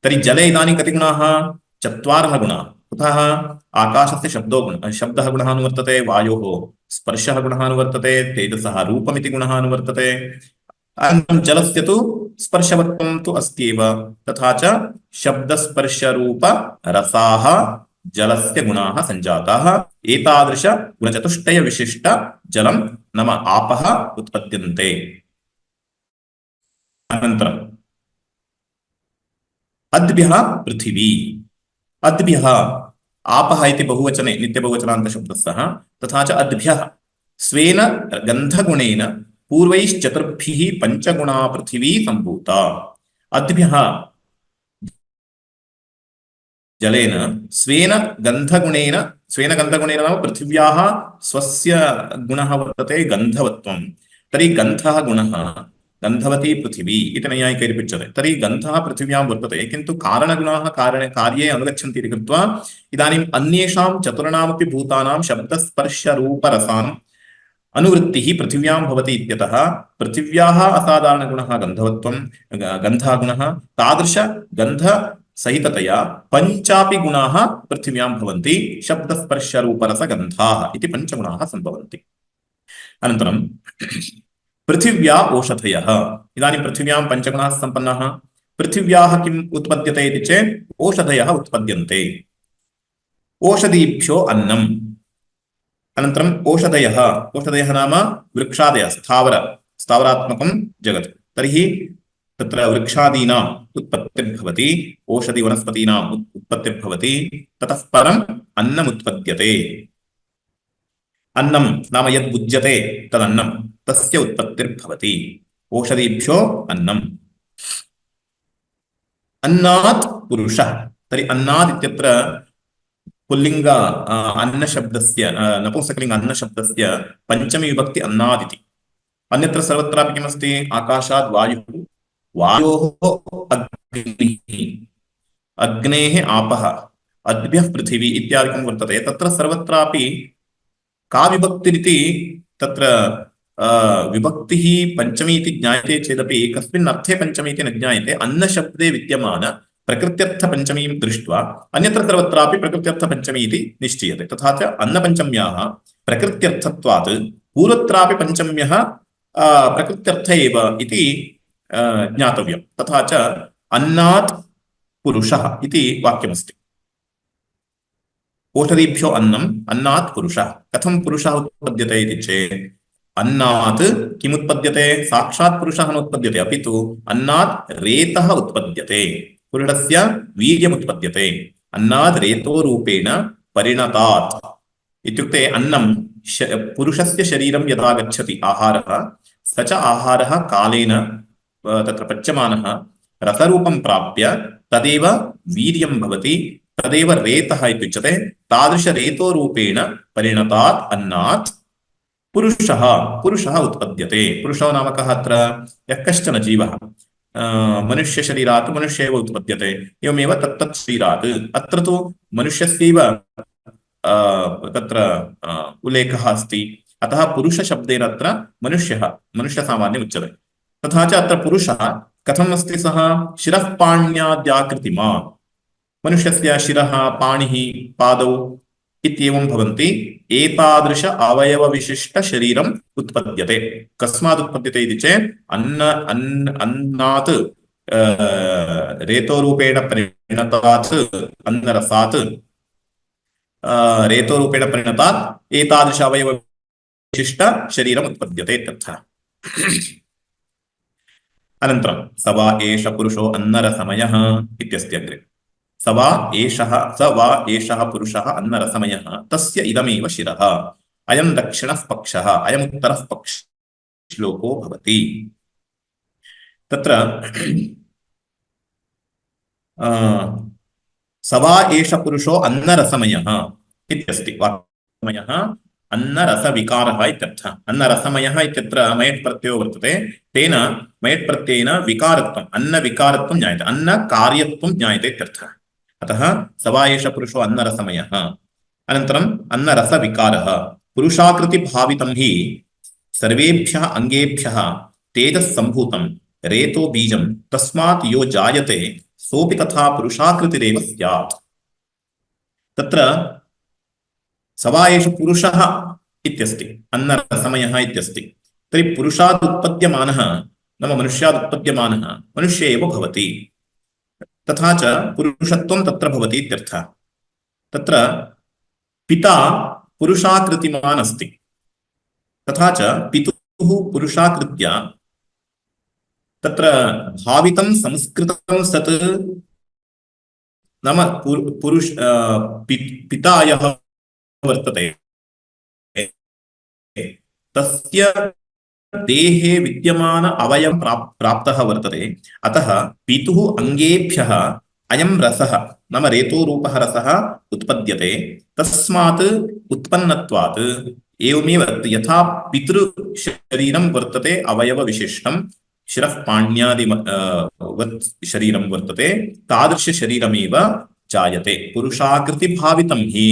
तर्हि जले इदानीं कति गुणाः चत्वारः गुणाः कुतः आकाशस्य शब्दः गुणः अनुवर्तते वायोः स्पर्शः गुणः अनुवर्तते तेजसः रूपमिति गुणः अनुवर्तते अनन्तरं जलस्य तु स्पर्शवत्वं तु अस्त्येव तथा च शब्दस्पर्शरूपरसाः जलस्य गुणाः सञ्जाताः एतादृश गुणचतुष्टय विशिष्ट जलं नाम आपः उत्पद्यन्ते अनन्तरम् अद्भ्यः पृथिवी अद्भ्यः आपः इति बहुवचने नित्यबहुवचनान्तशब्दः तथा च अद्भ्यः स्वेन गन्धगुणेन पूर्वैश्चतुर्भिः पञ्चगुणा पृथिवी सम्भूता अद्भ्यः जलेन स्वेन गन्धगुणेन नाम पृथिव्याः स्वस्य गुणः वर्तते गन्धवत्वं तर्हि गन्धः गुणः गन्धवती पृथिवी इति नैयायिकैरुच्यते तर्हि गन्धः पृथिव्यां वर्तते किन्तु कारणगुणाः कार्ये अनुगच्छन्ति इति कृत्वा इदानीम् अन्येषां चतुर्णामपि भूतानां शब्दस्पर्शरूपरसाम् अनुवृत्तिः पृथिव्यां भवति इत्यतः पृथिव्याः असाधारणगुणः गन्धः गुणः तादृशगन्धसहिततया पञ्चापि गुणाः पृथिव्यां भवन्ति शब्दस्पर्शरूपरसगन्धाः इति पञ्चगुणाः सम्भवन्ति अनन्तरं पृथिव्या ओषधयः इदानीं पृथिव्यां पञ्चगुणाः सम्पन्नाः पृथिव्याः किम् उत्पद्यते इति चेत् ओषधयः उत्पद्यन्ते ओषधीभ्यो अन्नम् अनन्तरम् ओषधयः नाम वृक्षादयः स्थावरात्मकं जगत् तर्हि तत्र वृक्षादीनाम् उत्पत्तिर्भवति ओषधिवनस्पतीनाम् उत्पत्तिर्भवति ततः परम् अन्नम् उत्पद्यते अन्नं नाम यद् भुज्यते तदन्नं तस्य उत्पत्तिर्भवति ओषधीभ्यो अन्नम् अन्नात् पुरुषः तर्हि अन्नात् इत्यत्र पुल्लिङ्ग अन्नशब्दस्य नपुंसकलिङ्ग अन्नशब्दस्य पञ्चमी विभक्ति अन्नात् इति अन्यत्र सर्वत्रापि किमस्ति आकाशात् वायोः अग्निः अग्नेः आपः अद्भ्यः पृथिवी इत्यादिकं वर्तते तत्र सर्वत्रापि का विभक्तिरिति तत्र विभक्तिः पञ्चमी इति ज्ञायते चेदपि कस्मिन् अर्थे पञ्चमी इति न ज्ञायते अन्नशब्दे विद्यमान प्रकृत्यर्थपञ्चमीं दृष्ट्वा अन्यत्र सर्वत्रापि प्रकृत्यर्थपञ्चमी इति निश्चीयते तथा च अन्नपञ्चम्याः प्रकृत्यर्थत्वात् पूर्वत्रापि पञ्चम्यः प्रकृत्यर्थ एव इति ज्ञातव्यं तथा च अन्नात् पुरुषः इति वाक्यमस्ति ओषधीभ्यो अन्नम् अन्नात् पुरुषः कथं पुरुषः उत्पद्यते इति चेत् अन्नात् किमुत्पद्यते साक्षात् पुरुषः न उत्पद्यते अपि तु अन्नात् रेतः उत्पद्यते पुरुषस्य वीर्यमुत्पद्यते अन्नात् रेतोरूपेण परिणतात् इत्युक्ते अन्नं पुरुषस्य शरीरं यदा गच्छति आहारः स च आहारः कालेन तत्र पच्यमानः रसरूपं प्राप्य तदेव वीर्यं भवति तदेव रेतः इत्युच्यते तादृशरेतोरूपेण परिणतात् अन्नात् पुरुषः उत्पद्यते पुरुषो नाम कः अत्र यः कश्चन जीवः मनुष्यशरीरात् मनुष्य एव उत्पद्यते एवमेव तत्तत् शरीरात् अत्र तु मनुष्यस्यैव तत्र उल्लेखः अस्ति अतः पुरुषशब्देन अत्र मनुष्यसामान्यम् उच्यते तथा च अत्र पुरुषः कथम् अस्ति सः शिरः पाण्याद्याकृतिमान् मनुष्यस्य शिरः पाणिः पादौ इत्येवं भवन्ति एतादृश अवयवविशिष्टशरीरम् उत्पद्यते कस्मात् उत्पद्यते इति चेत् अन्नात् रेतोरूपेण परिणतात् अन्नरसात् रेतोरूपेण परिणतात् एतादृश अवयवविशिष्ट शरीरम् उत्पद्यते इत्यर्थः। अनन्तरं स वा एष पुरुषो अन्नरसमयः इत्यस्ति अग्रे। स वा एषः पुरुषः अन्नरसमयः तस्य इदमेव शिरः अयं दक्षिणः पक्षः अयमुत्तरः पक्षः श्लोको भवति। तत्र स वा एष पुरुषो अन्नरसमयः इत्यस्ति। वाक्यमयः अन्नरसविकारः इत्यर्थः। अन्नरसमयः इत्यत्र मयट् प्रत्ययो वर्तते, तेन मयट् प्रत्ययेन विकारत्वम् अन्नविकारत्वं ज्ञायते, अन्नकार्यत्वं ज्ञायते इत्यर्थः। अतः स वा एष पुरुषो अन्नरसमयः। अनन्तरम् अन्नरसविकारः पुरुषाकृतिभावितं हि सर्वेभ्यः अङ्गेभ्यः तेजस्सम्भूतं रेतो बीजं तस्मात् यो जायते सोऽपि तथा पुरुषाकृतिरेव स्यात्। तत्र स वा एष पुरुषः इत्यस्ति, अन्नरसमयः इत्यस्ति। तर्हि पुरुषात् उत्पद्यमानः नाम मनुष्यात् उत्पद्यमानः मनुष्य एव भवति, तथा च पुरुषत्वं तत्र भवति इत्यर्थः। तत्र पिता पुरुषाकृतिमान् अस्ति, तथा च पितुः पुरुषाकृत्या तत्र भावितं संस्कृतं सत् नाम पिता यः वर्तते तस्य देहे विद्यमान अवयवं प्राप्तः वर्तते। अतः पितुः अङ्गेभ्यः अयं रसः नाम रेतोरूपः रसः उत्पद्यते। तस्मात् उत्पन्नत्वात् एवमेव यथा पितृशरीरं वर्तते अवयवविशिष्टं शिरः पाण्यादिवत् शरीरं वर्तते, तादृशशरीरमेव जायते। पुरुषाकृतिभावितं हि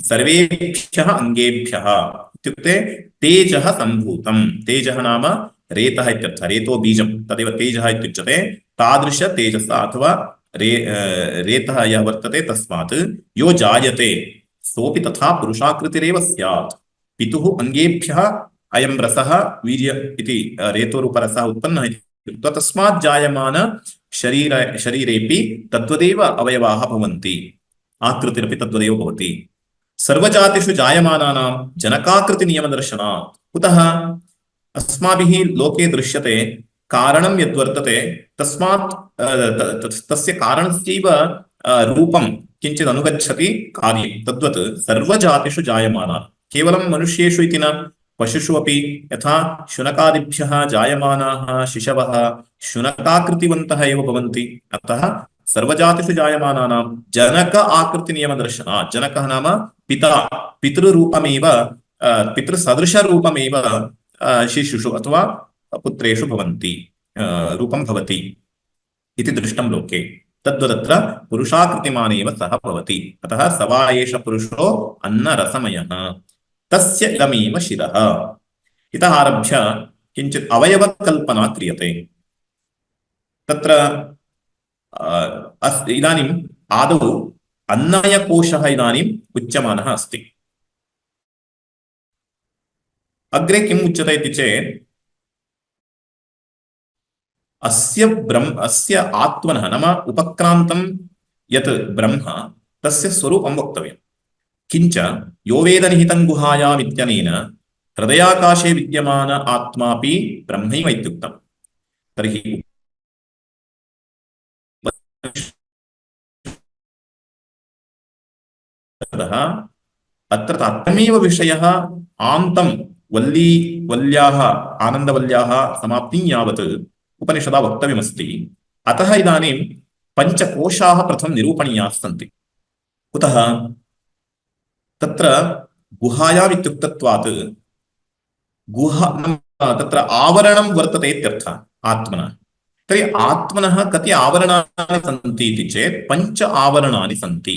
सर्वेभ्यः अङ्गेभ्यः इत्युक्ते तेजः सम्भूतं। तेजः नाम रेतः इत्यर्थः, रेतो बीजं तदेव तेजः इत्युच्यते। तादृश तेजसः अथवा रेतः यः वर्तते तस्मात् यो जायते सोऽपि तथा पुरुषाकृतिरेव स्यात्। पितुः अङ्गेभ्यः अयं रसः वीर्य इति रेतोरूपरसः उत्पन्नः इत्युक्त्वा तस्मात् जायमान शरीरेऽपि तद्वदेव अवयवाः भवन्ति, आकृतिरपि तद्वदेव भवति। सर्वजातिषु जायमानानां जनकाकृतिनियमदर्शनात्। कुतः अस्माभिः लोके दृश्यते कारणं यद्वर्तते तस्मात् तस्य कारणस्यैव रूपं किञ्चित् अनुगच्छति कार्यं। तद्वत् सर्वजातिषु जायमाना, केवलं मनुष्येषु इति न, पशुषु अपि यथा शुनकादिभ्यः जायमानाः शिशवः शुनकाकृतिवन्तः एव भवन्ति। अतः सर्वजातिषु जायमानानां जनक आकृतिनियमदर्शनात्। जनकः नाम पिता, पितृरूपमेव पितृसदृशरूपमेव शिशुषु अथवा पुत्रेषु भवन्ति, रूपं भवति इति दृष्टं लोके। तद्वदत्र पुरुषाकृतिमानेव सः भवति। अतः स वा एष पुरुषो अन्नरसमयः तस्य इदमेव शिरः। इतः आरभ्य किञ्चित् अवयवकल्पना क्रियते। तत्र इदानीम् आदौ अन्नमयकोशः इदानीम् उच्यमानः अस्ति। अग्रे किम् उच्यते इति चेत् अस्य आत्मनः नाम उपक्रान्तं यत् ब्रह्म तस्य स्वरूपं वक्तव्यम्। किञ्च यो वेद निहितं गुहायाम् इत्यनेन हृदयाकाशे विद्यमान आत्मापि ब्रह्मैव इत्युक्तम्। तर्हि अत्र तात्तमेव विषयः आन्तं वल्याः आनन्दवल्याः समाप्तिं यावत् उपनिषदा वक्तव्यमस्ति। अतः इदानीं पञ्चकोशाः प्रथमं निरूपणीयाः सन्ति। कुतः? तत्र गुहायाम् इत्युक्तत्वात् तत्र आवरणं वर्तते इत्यर्थः आत्मनः। तर्हि आत्मनः कति आवरणानि सन्ति इति चेत् 5 आवरणानि सन्ति।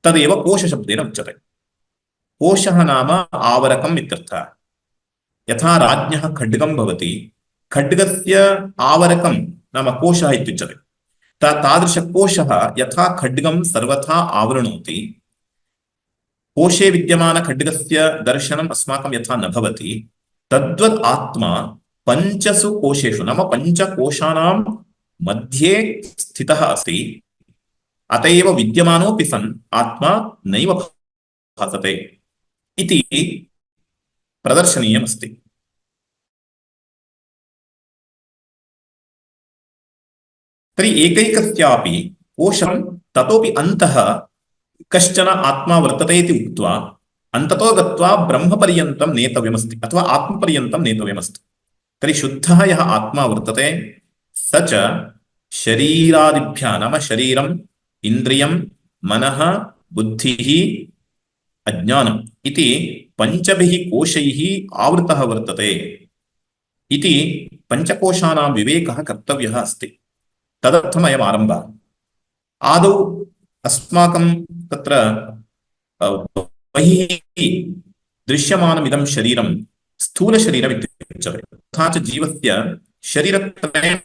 तदेव कोशशब्देन उच्यते। कोशः नाम आवरकम् इत्यर्थः। यथा राज्ञः खड्गं भवति, खड्गस्य आवरकं नाम कोशः इत्युच्यते। तादृशकोशः यथा खड्गं सर्वथा आवृणोति, कोशे विद्यमान खड्गस्य दर्शनम् अस्माकं यथा न भवति, तद्वत् आत्मा पञ्चसु कोशेषु नाम पञ्चकोशानां मध्ये स्थितः अस्ति अत एव विद्यमानोऽपि सन् आत्मा नैव भासते इति प्रदर्शनीयमस्ति। तर्हि एकैकस्यापि कोशं ततोपि अन्तः कश्चन आत्मा वर्तते इति उक्त्वा अन्ततो गत्वा ब्रह्मपर्यन्तं नेतव्यमस्ति अथवा आत्मपर्यन्तं नेतव्यमस्ति। तर्हि शुद्धः यः आत्मा वर्तते स च शरीरादिभ्यः नाम शरीरम् इन्द्रियं मनः बुद्धिः अज्ञानम् इति पञ्चभिः कोशैः आवृतः वर्तते इति पञ्चकोशानां विवेकः कर्तव्यः अस्ति। तदर्थम् अयम् आरम्भः। आदौ अस्माकं तत्र बहिः दृश्यमानमिदं शरीरं स्थूलशरीरम् इत्युच्यते। तथा च जीवस्य शरीरत्रयं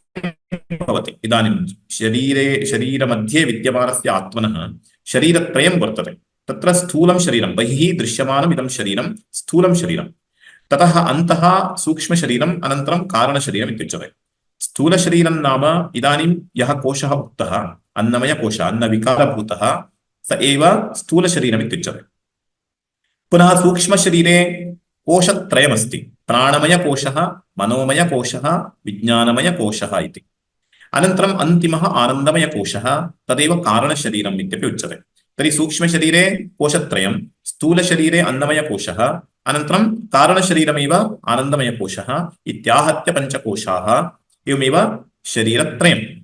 भवति। इदानीं शरीरमध्ये विद्यमानस्य आत्मनः शरीरत्रयं वर्तते। तत्र स्थूलं शरीरं बहिः दृश्यमानमिदं शरीरं स्थूलं शरीरं, ततः अन्तः सूक्ष्मशरीरम्, अनन्तरं कारणशरीरम् इत्युच्यते। स्थूलशरीरं नाम इदानीं यः कोशः उक्तः अन्नमयकोशः, अन्नविकारभूतः, स एव स्थूलशरीरम् इत्युच्यते। पुनः सूक्ष्मशरीरे कोशत्रयमस्ति, प्राणमयकोशः, मनोमयकोशः, विज्ञानमयकोशः इति। अनन्तरम् अन्तिमः आनन्दमयकोशः, तदेव कारणशरीरम् इत्यपि उच्यते। तर्हि सूक्ष्मशरीरे कोशत्रयं, स्थूलशरीरे अन्नमयकोशः, अनन्तरं कारणशरीरमेव आनन्दमयकोशः इत्याहत्य पञ्चकोशाः, एवमेव शरीरत्रयम्।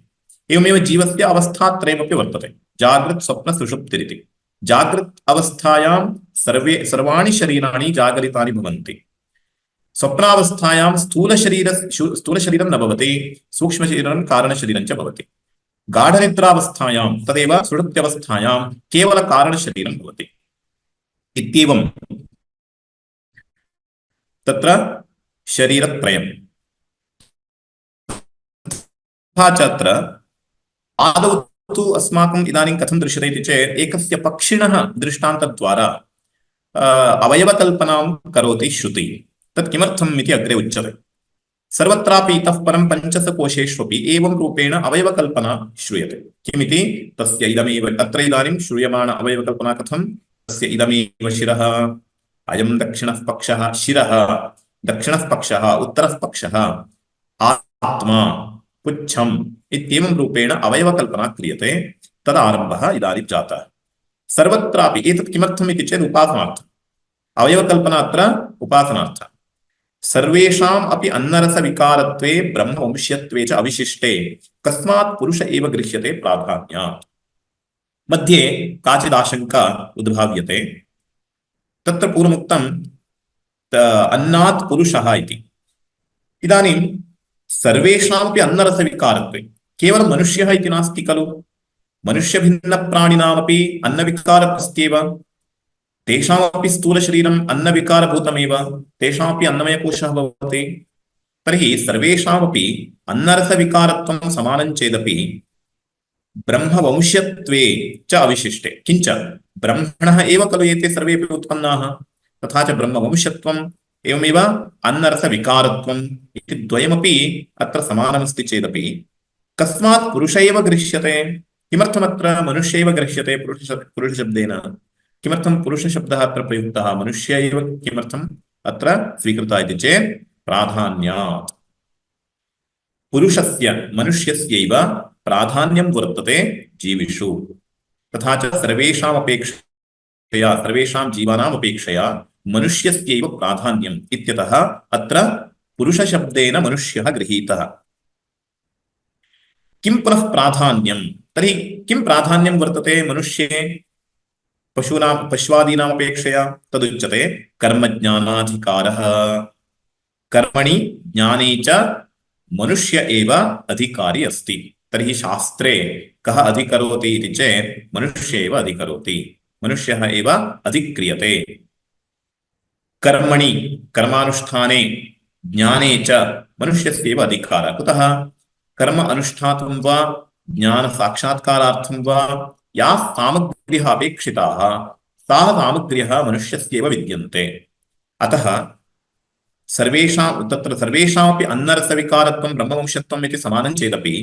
एवमेव जीवस्य अवस्थात्रयमपि वर्तते, जागृत् स्वप्न सुषुप्तिरिति। जागृत् अवस्थायां सर्वाणि शरीराणि जागरितानि भवन्ति। स्वप्नावस्थायां स्थूलशरीरं न भवति, सूक्ष्मशरीरं कारणशरीरं च भवति। गाढनिद्रावस्थायां तदेव सुषुप्त्यवस्थायां केवल कारणशरीरं भवति। इत्येवं तत्र शरीरत्रयम्। तथा च अत्र आदौ तु अस्माकम् इदानीं कथं दृश्यते इति चेत् एकस्य पक्षिणः दृष्टान्तद्वारा अवयवकल्पनां करोति श्रुतिः। तत् किमर्थम् इति अग्रे उच्यते। सर्वत्रापि इतः परं पञ्चसु कोशेष्वपि एवं रूपेण अवयवकल्पना श्रूयते। किमिति तस्य इदमेव अत्र इदानीं श्रूयमाण अवयवकल्पना कथं? तस्य इदमेव शिरः, अयं दक्षिणः पक्षः, शिरः दक्षिणः पक्षः, उत्तरः पक्षः, आत्मा पुच्छम् इत्येवं रूपेण अवयवकल्पना क्रियते। तदारम्भः इदानीं जातः। सर्वत्रापि एतत् किमर्थम् इति चेत् उपासनार्थम्। अवयवकल्पना अत्र उपासनार्थम्। सर्वेषाम् अपि अन्नरसविकारत्वे ब्रह्मवंश्यत्वे च अविशिष्टे कस्मात् पुरुष एव गृह्यते प्राधान्यात्। मध्ये काचिदाशङ्का उद्भाव्यते। तत्र पूर्वमुक्तम् अन्नात् पुरुषः इति। इदानीं सर्वेषामपि अन्नरसविकारत्वे केवलं मनुष्यः इति नास्ति खलु। मनुष्यभिन्नप्राणिनामपि अन्नविकारः तेषामपि स्थूलशरीरम् अन्नविकारभूतमेव, तेषामपि अन्नमयकोशः भवति। तर्हि सर्वेषामपि अन्नरसविकारत्वं समानं चेदपि ब्रह्मवंश्यत्वे च अविशिष्टे। किञ्च ब्रह्मणः एव खलु एते सर्वेपि उत्पन्नाः, तथा च ब्रह्मवंश्यत्वम् एवमेव अन्नरसविकारत्वम् इति द्वयमपि अत्र समानमस्ति चेदपि कस्मात् पुरुष एव गृह्यते? किमर्थमत्र मनुष्य एव गृह्यते पुरुषशब्देन? किमर्थं पुरुषशब्दः अत्र प्रयुक्तः? मनुष्य एव किमर्थम् अत्र स्वीकृतः इति चेत् प्राधान्यात्। पुरुषस्य मनुष्यस्यैव प्राधान्यं वर्तते जीविषु। तथा च सर्वेषां जीवानाम् अपेक्षया मनुष्यस्यैव प्राधान्यम् इत्यतः अत्र पुरुषशब्देन मनुष्यः गृहीतः। किं पुनः प्राधान्यं? तर्हि किं प्राधान्यं वर्तते मनुष्ये पशूनाम् अपेक्षया? तदुच्यते कर्मज्ञानाधिकारः। कर्मणि ज्ञाने च मनुष्य एव अधिकारी अस्ति। तर्हि शास्त्रे कः अधिकरोति इति चेत् मनुष्य एव अधिकरोति, मनुष्यः एव अधिक्रियते। कर्मणि कर्मानुष्ठाने ज्ञाने च मनुष्यस्यैव अधिकारः। कुतः? कर्म अनुष्ठातुं वा ज्ञानसाक्षात्कारार्थं वा याः सामग्र्यः अपेक्षिताः ताः सामग्र्यः मनुष्यस्यैव विद्यन्ते। अतः सर्वेषां तत्र सर्वेषामपि अन्नरसविकारत्वं ब्रह्मवंशत्वम् इति समानं चेदपि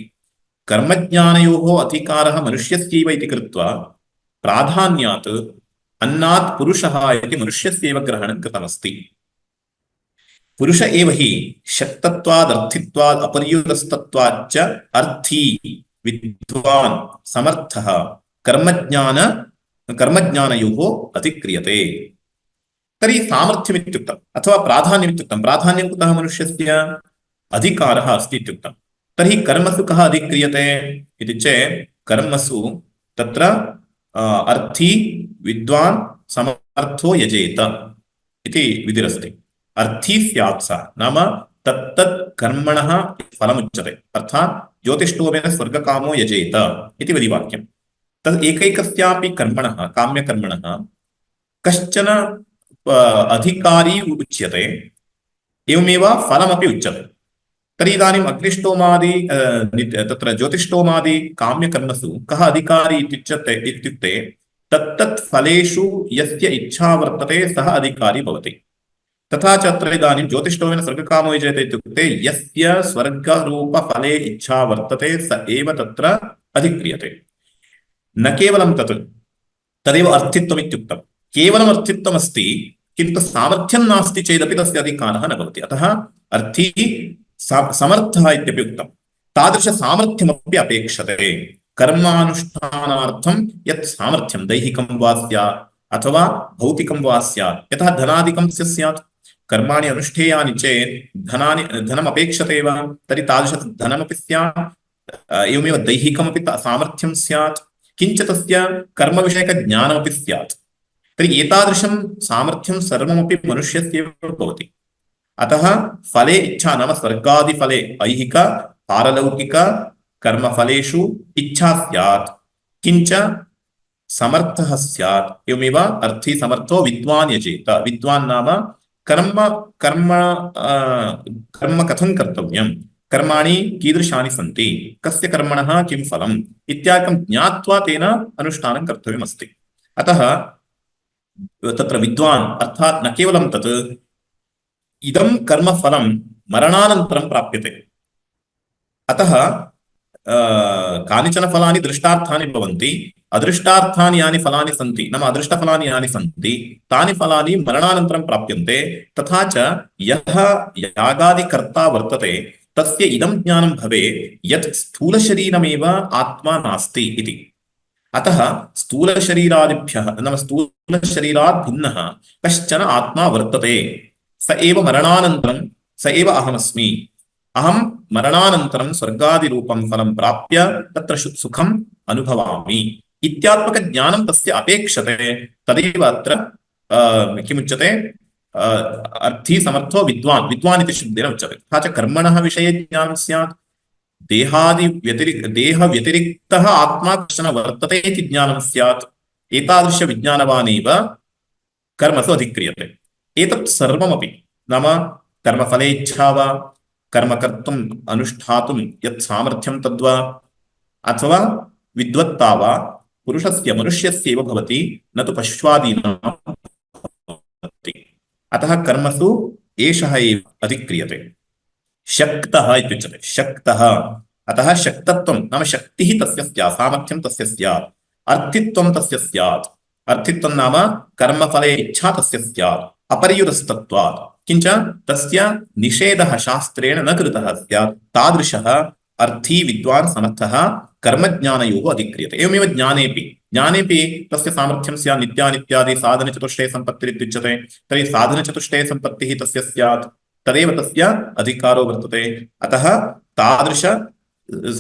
कर्मज्ञानयोः अधिकारः मनुष्यस्यैव इति कृत्वा प्राधान्यात् अन्नात् पुरुषः इति मनुष्यस्यैव ग्रहणं कृतमस्ति। पुरुष एव हि शक्तत्वादर्थित्वाद् अपर्युदस्तत्वाच्च अर्थी विद्वान् समर्थः कर्मज्ञानयोः अधिक्रियते। तर्हि सामर्थ्यमित्युक्तम् अथवा प्राधान्यमित्युक्तं प्राधान्यं कुतः मनुष्यस्य अधिकारः अस्ति इत्युक्तं। तर्हि कर्मसु कः अधिक्रियते इति चेत् कर्मसु तत्र अर्थी विद्वान् समर्थो यजेत इति विधिरस्ति। अर्थी स्यात् सः नाम तत्तत् कर्मणः फलमुच्यते अर्थात् ज्योतिष्ठोमेन स्वर्गकामो यजेत इति विधिवाक्यं। तद् एकैकस्यापि कर्मणः काम्यकर्मणः कश्चन अधिकारी उच्यते एवमेव फलमपि उच्यते। तर्हि इदानीम् अग्निष्टोमादि तत्र ज्योतिष्टोमादि काम्यकर्मसु कः अधिकारी इत्युक्ते तत्तत् फलेषु यस्य इच्छा वर्तते सः अधिकारी भवति। तथा च अत्र इदानीं ज्योतिष्टोमेन स्वर्गकामो यजेते इत्युक्ते यस्य स्वर्गरूपफले इच्छा वर्तते स एव तत्र अधिक्रियते। न केवलं तदेव अर्थित्वमित्युक्तं। केवलम् अर्थित्वमस्ति किन्तु सामर्थ्यं नास्ति चेदपि तस्य अधिकारः न भवति। अतः अर्थी समर्थः इत्यपि उक्तं। तादृशसामर्थ्यमपि अपेक्षते कर्मानुष्ठानार्थं यत् सामर्थ्यं दैहिकं वा स्यात् अथवा भौतिकं वा स्यात्। यतः धनादिकं स्यात् कर्माणि अनुष्ठेयानि चेत् धनम् अपेक्षते वा तर्हि तादृशधनमपि स्यात् एवमेव दैहिकमपि सामर्थ्यं स्यात् किञ्च तस्य कर्मविषयकज्ञानमपि स्यात्। तर्हि एतादृशं सामर्थ्यं सर्वमपि मनुष्यस्यैव भवति। अतः फले इच्छा नाम स्वर्गादिफले ऐहिक पारलौकिक कर्मफलेषु इच्छा स्यात् किञ्च समर्थः स्यात्। एवमेव अर्थी समर्थो विद्वान् यजेत। विद्वान् नाम कर्म कथं कर्तव्यं कर्माणि कीदृशानि सन्ति कस्य कर्मणः किं फलम् इत्यादिकं ज्ञात्वा तेन अनुष्ठानं कर्तव्यमस्ति। अतः तत्र विद्वान् अर्थात् न केवलं तत् इदं कर्मफलं मरणानन्तरं प्राप्यते। अतः कानिचन फलानि दृष्टार्थानि भवन्ति अदृष्टार्थानि यानि फलानि सन्ति नाम अदृष्टफलानि यानि सन्ति तानि फलानि मरणानन्तरं प्राप्यन्ते। तथा च यः यागादिकर्ता वर्तते तस्य इदं ज्ञानं भवेत् यत् स्थूलशरीरमेव आत्मा नास्ति इति। अतः स्थूलशरीरादिभ्यः नाम स्थूलशरीरात् भिन्नः कश्चन आत्मा वर्तते स एव मरणानन्तरं स एव अहमस्मि अहं मरणानन्तरं स्वर्गादिरूपं फलं प्राप्य तत्र सुखम् अनुभवामि इत्यात्मकज्ञानं तस्य अपेक्षते। तदेव अत्र किमुच्यते अर्थी समर्थो विद्वान् इति शब्देन उच्यते। तथा च कर्मणः विषये ज्ञानं स्यात् देहव्यतिरिक्तः आत्मा कश्चन वर्तते इति ज्ञानं स्यात्। एतादृशविज्ञानवान् एव कर्मसु अधिक्रियते। एतत् सर्वमपि नाम कर्मफले इच्छा वा कर्म कर्तुम् अनुष्ठातुं यत् सामर्थ्यं तद्वा अथवा विद्वत्ता वा पुरुषस्य मनुष्यस्यैव भवति न तु पश्वादीनां भवति। अतः कर्मसु एषः एव अधिक्रियते। शक्तः इत्युच्यते शक्तः। अतः शक्तत्वं नाम शक्तिः तस्य स्यात् सामर्थ्यं तस्य स्यात् अर्थित्वं तस्य स्यात्। अर्थित्वं नाम कर्मफले इच्छा तस्य स्यात् अपर्युदस्तत्वात् किञ्च तस्य निषेधः शास्त्रेण न कृतः स्यात्। तादृशः अर्थी विद्वान् समर्थः कर्मज्ञानयोः अधिक्रियते। एवमेव ज्ञानेपि तस्य सामर्थ्यं स्यात्। नित्यानित्यादि साधनचतुष्टय सम्पत्तिरित्युच्यते। तर्हि साधनचतुष्टय सम्पत्तिः तस्य स्यात् तदेव तस्य अधिकारो वर्तते। अतः तादृश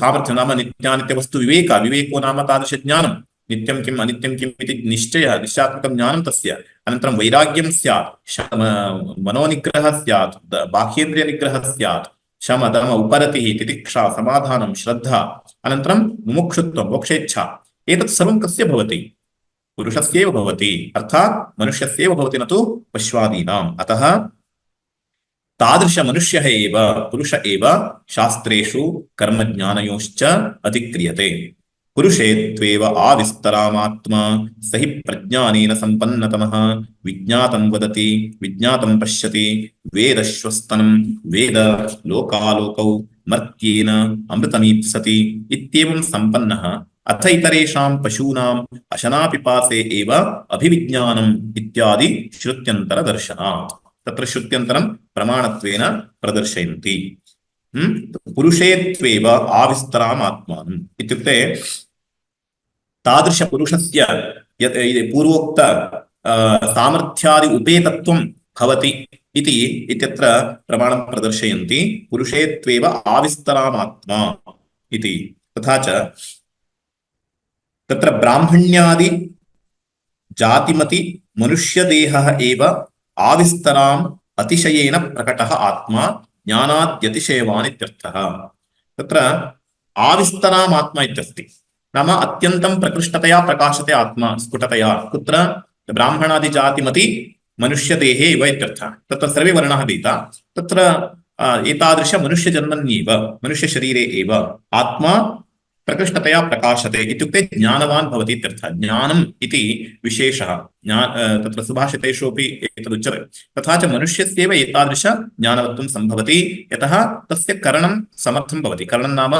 सामर्थ्यं नाम नित्यानित्यवस्तु विवेको नाम तादृशज्ञानं नित्यं किम् अनित्यं किम् इति निश्चयात्मकं ज्ञानं तस्य। अनन्तरं वैराग्यं स्यात् मनोनिग्रहः स्यात् बाह्येन्द्रियनिग्रहः स्यात् शम दम उपरतिः तितिक्षा समाधानं श्रद्धा अनन्तरं मुमुक्षुत्वं मोक्षेच्छा। एतत् सर्वं कस्य भवति पुरुषस्यैव भवति अर्थात् मनुष्यस्यैव भवति न तु पश्वादीनाम्। अतः तादृशमनुष्यः एव पुरुष एव शास्त्रेषु कर्मज्ञानयोश्च अधिक्रियते। पुरुषे त्वेव आविस्तरामात्मा स हि प्रज्ञानेन सम्पन्नतमः विज्ञातं वदति विज्ञातं पश्यति वेदश्वस्तनं वेद लोकालोकौ मर्त्येन अमृतमीप्सति इत्येवं सम्पन्नः अथ इतरेषां पशूनाम् अशनापिपासे एव अभिविज्ञानम् इत्यादि श्रुत्यन्तरदर्शनात् तत्र श्रुत्यन्तरं प्रमाणत्वेन प्रदर्शयन्ति पुरुषे त्वेव आविस्तराम् आत्मानम् इत्युक्ते तादृशपुरुषस्य यत् पूर्वोक्त सामर्थ्यादि उपेतत्वं भवति इति इत्यत्र प्रमाणं प्रदर्शयन्ति पुरुषे त्वेव आविस्तराम् आत्मा इति तथा च तत्र ब्राह्मण्यादि जातिमति मनुष्यदेहः एव आविस्तराम् अतिशयेन प्रकटः आत्मा ज्ञानाद्यतिशयवान् इत्यर्थः तत्र आविस्तराम् आत्मा इत्यस्ति नाम अत्यन्तं प्रकृष्टतया प्रकाशते आत्मा स्फुटतया कुत्र ब्राह्मणादि जातिमति मनुष्यदेहे इव इत्यर्थः तत्र सर्वे वर्णाः भीता तत्र एतादृश मनुष्यजन्मन्येव मनुष्यशरीरे एव आत्मा प्रकृष्टतया प्रकाशते इत्युक्ते ज्ञानवान् भवति इत्यर्थः ज्ञानम् इति विशेषः तत्र सुभाषितेषु अपि एतदुच्यते तथा च मनुष्यस्यैव एतादृश ज्ञानवत्वं सम्भवति यतः तस्य करणं समर्थं भवति करणं नाम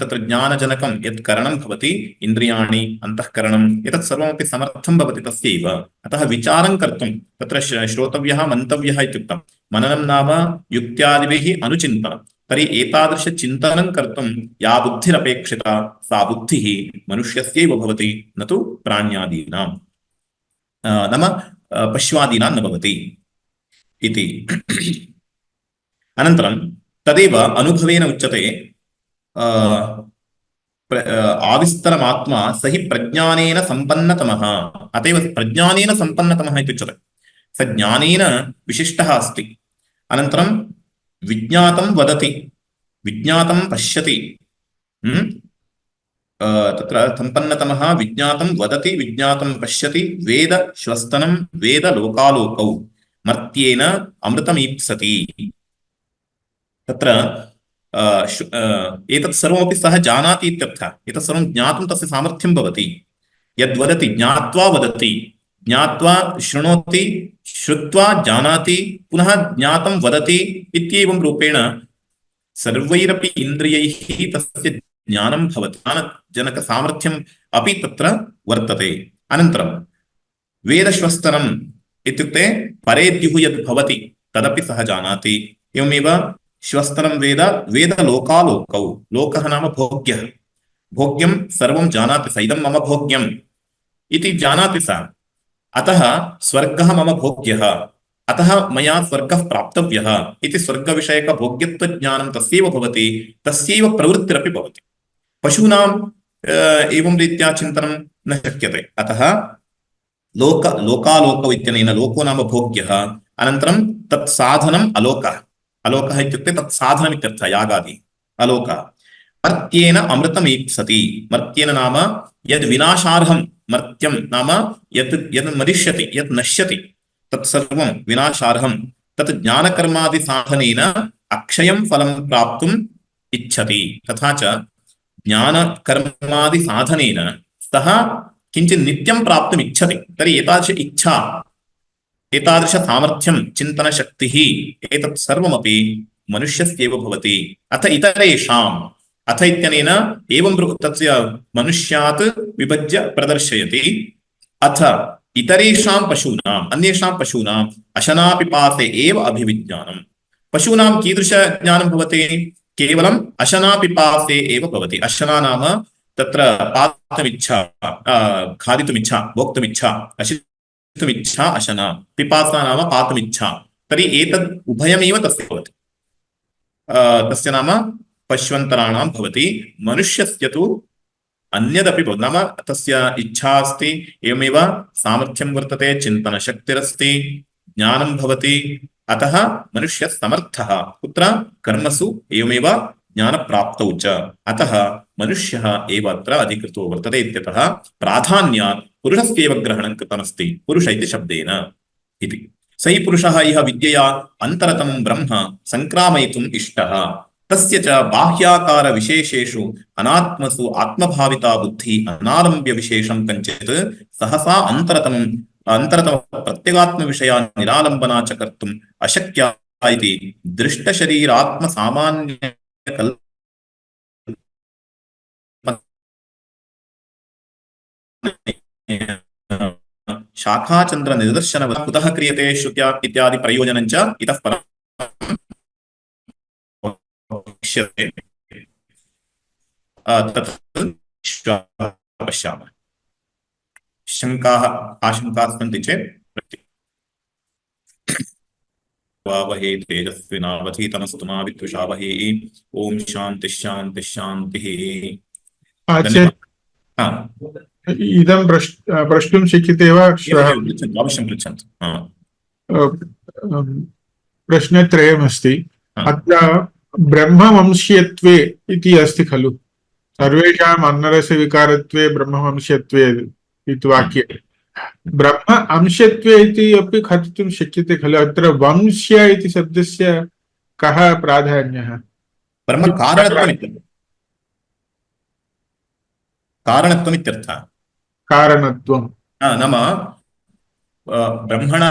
तत्र ज्ञानजनकं यत् करणं भवति इन्द्रियाणि अन्तःकरणम् एतत् सर्वमपि समर्थं भवति तस्यैव अतः विचारं कर्तुं तत्र श्रोतव्यः मन्तव्यः इत्युक्तं मननं नाम युक्त्यादिभिः अनुचिन्तनं तर्हि एतादृशचिन्तनं कर्तुं या बुद्धिरपेक्षिता सा बुद्धिः मनुष्यस्यैव भवति न तु प्राण्यादीनां नाम पश्वादीनां न भवति इति अनन्तरं तदेव अनुभवेन उच्यते आविस्तरमात्मा स हि प्रज्ञानेन सम्पन्नतमः अतएव प्रज्ञानेन सम्पन्नतमः इति उच्यते स ज्ञानेन विशिष्टः अस्ति अनन्तरं विज्ञातं वदति विज्ञातं पश्यति तत्र सम्पन्नतमः विज्ञातं वदति विज्ञातं पश्यति वेद श्वस्तनं वेद लोकालोकौ मर्त्येन अमृतमीप्सति तत्र एतत् सर्वमपि सः जानाति इत्यर्थः एतत् सर्वं ज्ञातुं तस्य सामर्थ्यं भवति यद्वदति ज्ञात्वा वदति ज्ञात्वा शृणोति श्रुत्वा जानाति पुनः ज्ञातं वदति इत्येवं रूपेण सर्वैरपि इन्द्रियैः तस्य ज्ञानं भवति ज्ञानजनकसामर्थ्यम् अपि तत्र वर्तते अनन्तरं वेदश्वस्तनम् इत्युक्ते परेद्युः यद् भवति तदपि सः जानाति एवमेव श्वस्तनं वेद वेदलोकालोकौ लोकः नाम भोग्यः भोग्यं सर्वं जानाति स इदं मम भोग्यम् इति जानाति स अतः स्वर्गः मम भोग्यः अतः मया स्वर्गः प्राप्तव्यः इति स्वर्गविषयकभोग्यत्वज्ञानं तस्यैव भवति तस्यैव प्रवृत्तिरपि भवति पशूनाम् एवं रीत्या चिन्तनं न शक्यते अतः लोकालोकौ इत्यनेन लोको नाम भोग्यः अनन्तरं तत् साधनम् अलोकः अलोकः इत्युक्ते तत् साधनमित्यर्थः यागादि अलोकः मर्त्येन अमृतमीप्सति मर्त्येन नाम यद् विनाशार्हं मर्त्यं नाम यत् यद् मरिष्यति यत् नश्यति तत्सर्वं विनाशार्हं तत् ज्ञानकर्मादि साधनेन अक्षयं फलं प्राप्तुम् इच्छति तथा च ज्ञानकर्मादि साधनेन सः किञ्चित् नित्यं प्राप्तुम् इच्छति तर्हि एतादृश इच्छा एतादृश सामर्थ्यं चिन्तनशक्तिः एतत् सर्वमपि मनुष्यस्यैव भवति अथ इतरेषाम् अथ इत्यनेन एवं तस्य मनुष्यात् विभज्य प्रदर्शयति अथ इतरेषां पशूनाम् अन्येषां पशूनाम् अशनापिपासे एव अभिविज्ञानम् पशूनां कीदृश ज्ञानं भवति केवलम् अशनापिपासे एव भवति अशना नाम तत्र पातुमिच्छा खादितुमिच्छा भोक्तुमिच्छा अशितुमिच्छा अशना पिपासा नाम पातुमिच्छा तर्हि एतद् उभयमेव तस्य भवति तस्य नाम पश्वन्तराणां भवति मनुष्यस्य तु अन्यदपि भवति नाम तस्य इच्छा अस्ति एवमेव सामर्थ्यं वर्तते चिन्तनशक्तिरस्ति ज्ञानं भवति अतः मनुष्यः समर्थः कुत्र कर्मसु एवमेव ज्ञानप्राप्तौ च अतः मनुष्यः एव अत्र अधिकृतो वर्तते इत्यतः प्राधान्यात् पुरुषस्यैव ग्रहणं कृतमस्ति पुरुष इति शब्देन इति स हि पुरुषः इह विद्यया अन्तरतं ब्रह्म सङ्क्रामयितुम् इष्टः तस्य च बाह्याकार विशेषेषु अनात्मसु आत्मभाविता बुद्धि अनालम्ब्य विशेषं कञ्चित् सहसा अन्तरतम प्रत्यगात्म विषया निरालम्बना च कर्तुम् अशक्या इति दृष्टशरीरात्म सामान्य शाखाचन्द्र निदर्शन कुतः क्रियते श्रुत्या इत्यादि प्रयोजनं च इतः परं वक्ष्यते तत् श्वः पश्यामः। शङ्काः आशङ्काः सन्ति चेत् वावहे तेजस्विनावधीतमस्तु मा विद्विषावहे। ओम शांति शांति शांतिः। आचार्य हाँ, इदं प्रष्टुं शक्यते वा? श्वः पृच्छन्तु, अवश्यं पृच्छन्तु। प्रश्नत्रयमस्ति। अत्र ब्रह्मवंशीयत्वे इति अस्ति खलु, सर्वेषाम् अन्नरसविकारत्वे ब्रह्मवंशीयत्वे इति वाक्ये ब्रह्म अंशत्वे इति अपि कथितुं शक्यते खलु। अत्र वंश्य इति शब्दस्य कः प्राधान्यः? ब्रह्म कारणत्वमित्यर्थः। कारणत्वं नाम ब्रह्मण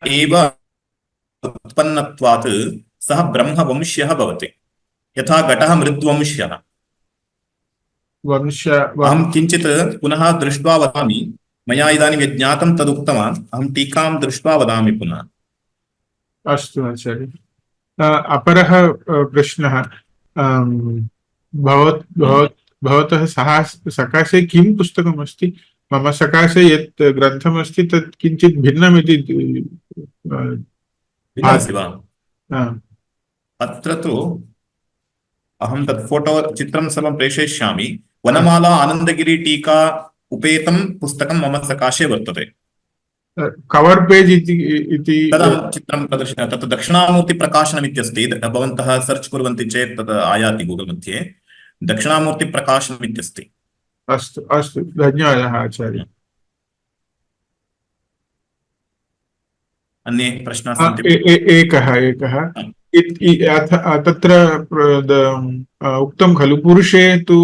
एव उत्पन्नत्वात् सः ब्रह्मवंश्यः भवति। यथा घटः मृद्वंश्यः। अहं किञ्चित् पुनः दृष्ट्वा वदामि। मया इदानीं यज्ञातं तदुक्तवान्, अहं टीकां दृष्ट्वा वदामि पुनः। अस्तु आचार्य। अपरः प्रश्नः, भवतः सकाशे किं पुस्तकमस्ति? मम सकाशे यत् ग्रन्थमस्ति तत् किञ्चित् भिन्नमिति अस्ति वा? अत्र तु अहं तत् फोटो चित्रं सर्वं प्रेषयिष्यामि। वनमाला आनन्दगिरी टीका उपेतं पुस्तकं मम सकाशे वर्तते। कवर् पेज् इति तदहं चित्रं प्रदर्शयामि। तत् दक्षिणामूर्तिप्रकाशनमित्यस्ति। भवन्तः सर्च् कुर्वन्ति चेत् तत् आयाति गूगल् मध्ये। दक्षिणामूर्तिप्रकाशनमित्यस्ति। अस्तु अस्तु, धन्यवादः आचार्य। अन्ये प्रश्नाः सन्ति? एकः तत्र उक्तं खलु, पुरुषे तु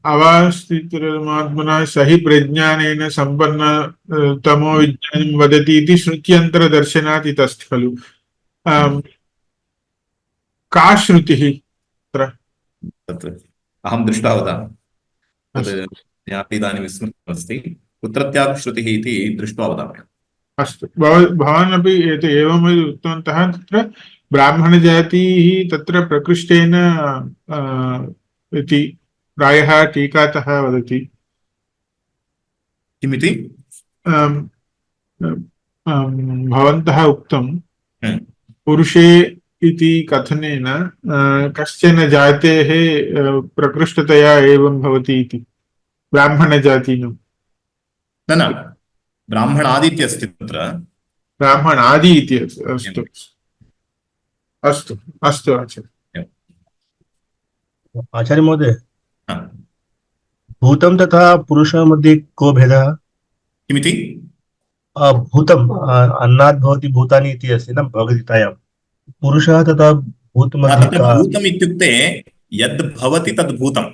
अवास्तितरमात्मना सहि प्रज्ञानेन सम्पन्न तमो विज्ञानं वदति इति श्रुत्यन्तरदर्शनात् इति अस्ति खलु। का श्रुतिः तत्र? तत् अहं दृष्ट्वा वदामि। तद् ज्ञाति इदानीं विस्मृतमस्ति। कुत्रत्याः श्रुतिः इति दृष्ट्वा वदामि। अस्तु, भवान् अपि एवमेव उक्तवन्तः। तत्र ब्राह्मणजातिः तत्र प्रकृष्टेन इति प्रायः टीकातः वदति। किमिति भवन्तः उक्तं पुरुषे इति कथनेन कश्चन जातेः प्रकृष्टतया एवं भवति इति, ब्राह्मणजातीनां। न ब्राह्मणादि अस्ति तत्र। ब्राह्मणादि इति अस्तु अस्तु अस्तु आचार्य। आचार्य महोदय, भूतं तथा पुरुष मध्ये को भेदः? किमिति? भूतम् अन्नात् भवति भूतानि इति अस्ति न भगवद्गीतायां। पुरुषः तथा भूतमध्ये भूतम् इत्युक्ते यद् भवति तद् भूतं।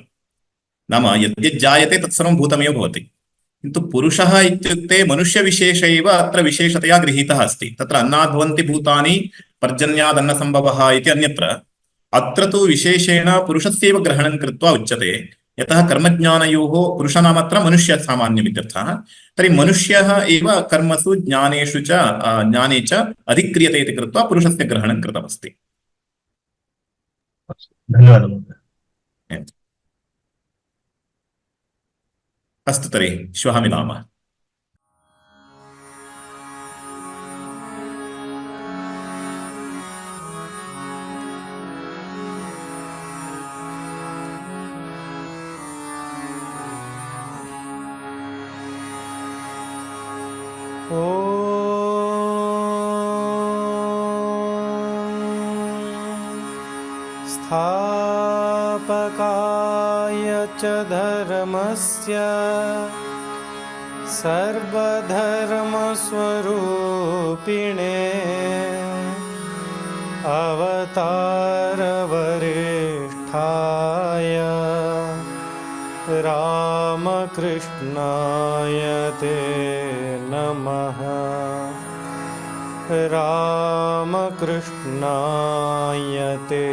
नाम यद्यद् जायते तत्सर्वं भूतमेव भवति। किन्तु पुरुषः इत्युक्ते मनुष्यविशेष एव अत्र विशेषतया गृहीतः अस्ति। तत्र अन्नात् भवन्ति भूतानि, पर्जन्यादन्नसम्भवः इति अन्यत्र। अत्र तु विशेषेण पुरुषस्यैव ग्रहणं कृत्वा उच्यते। यतः कर्मज्ञानयोः पुरुषनामत्र मनुष्यसामान्यमित्यर्थः। तर्हि मनुष्यः एव कर्मसु ज्ञानेषु च ज्ञाने च अधिक्रियते इति कृत्वा पुरुषस्य ग्रहणं कृतमस्ति। धन्यवादः महोदय। अस्तु, तर्हि श्वः मिलामः। स्थापकाय च धर्मस्य सर्वधर्मस्वरूपिणे अवतारवरिष्ठाय रामकृष्णाय ते नमः। रामकृष्णाय ते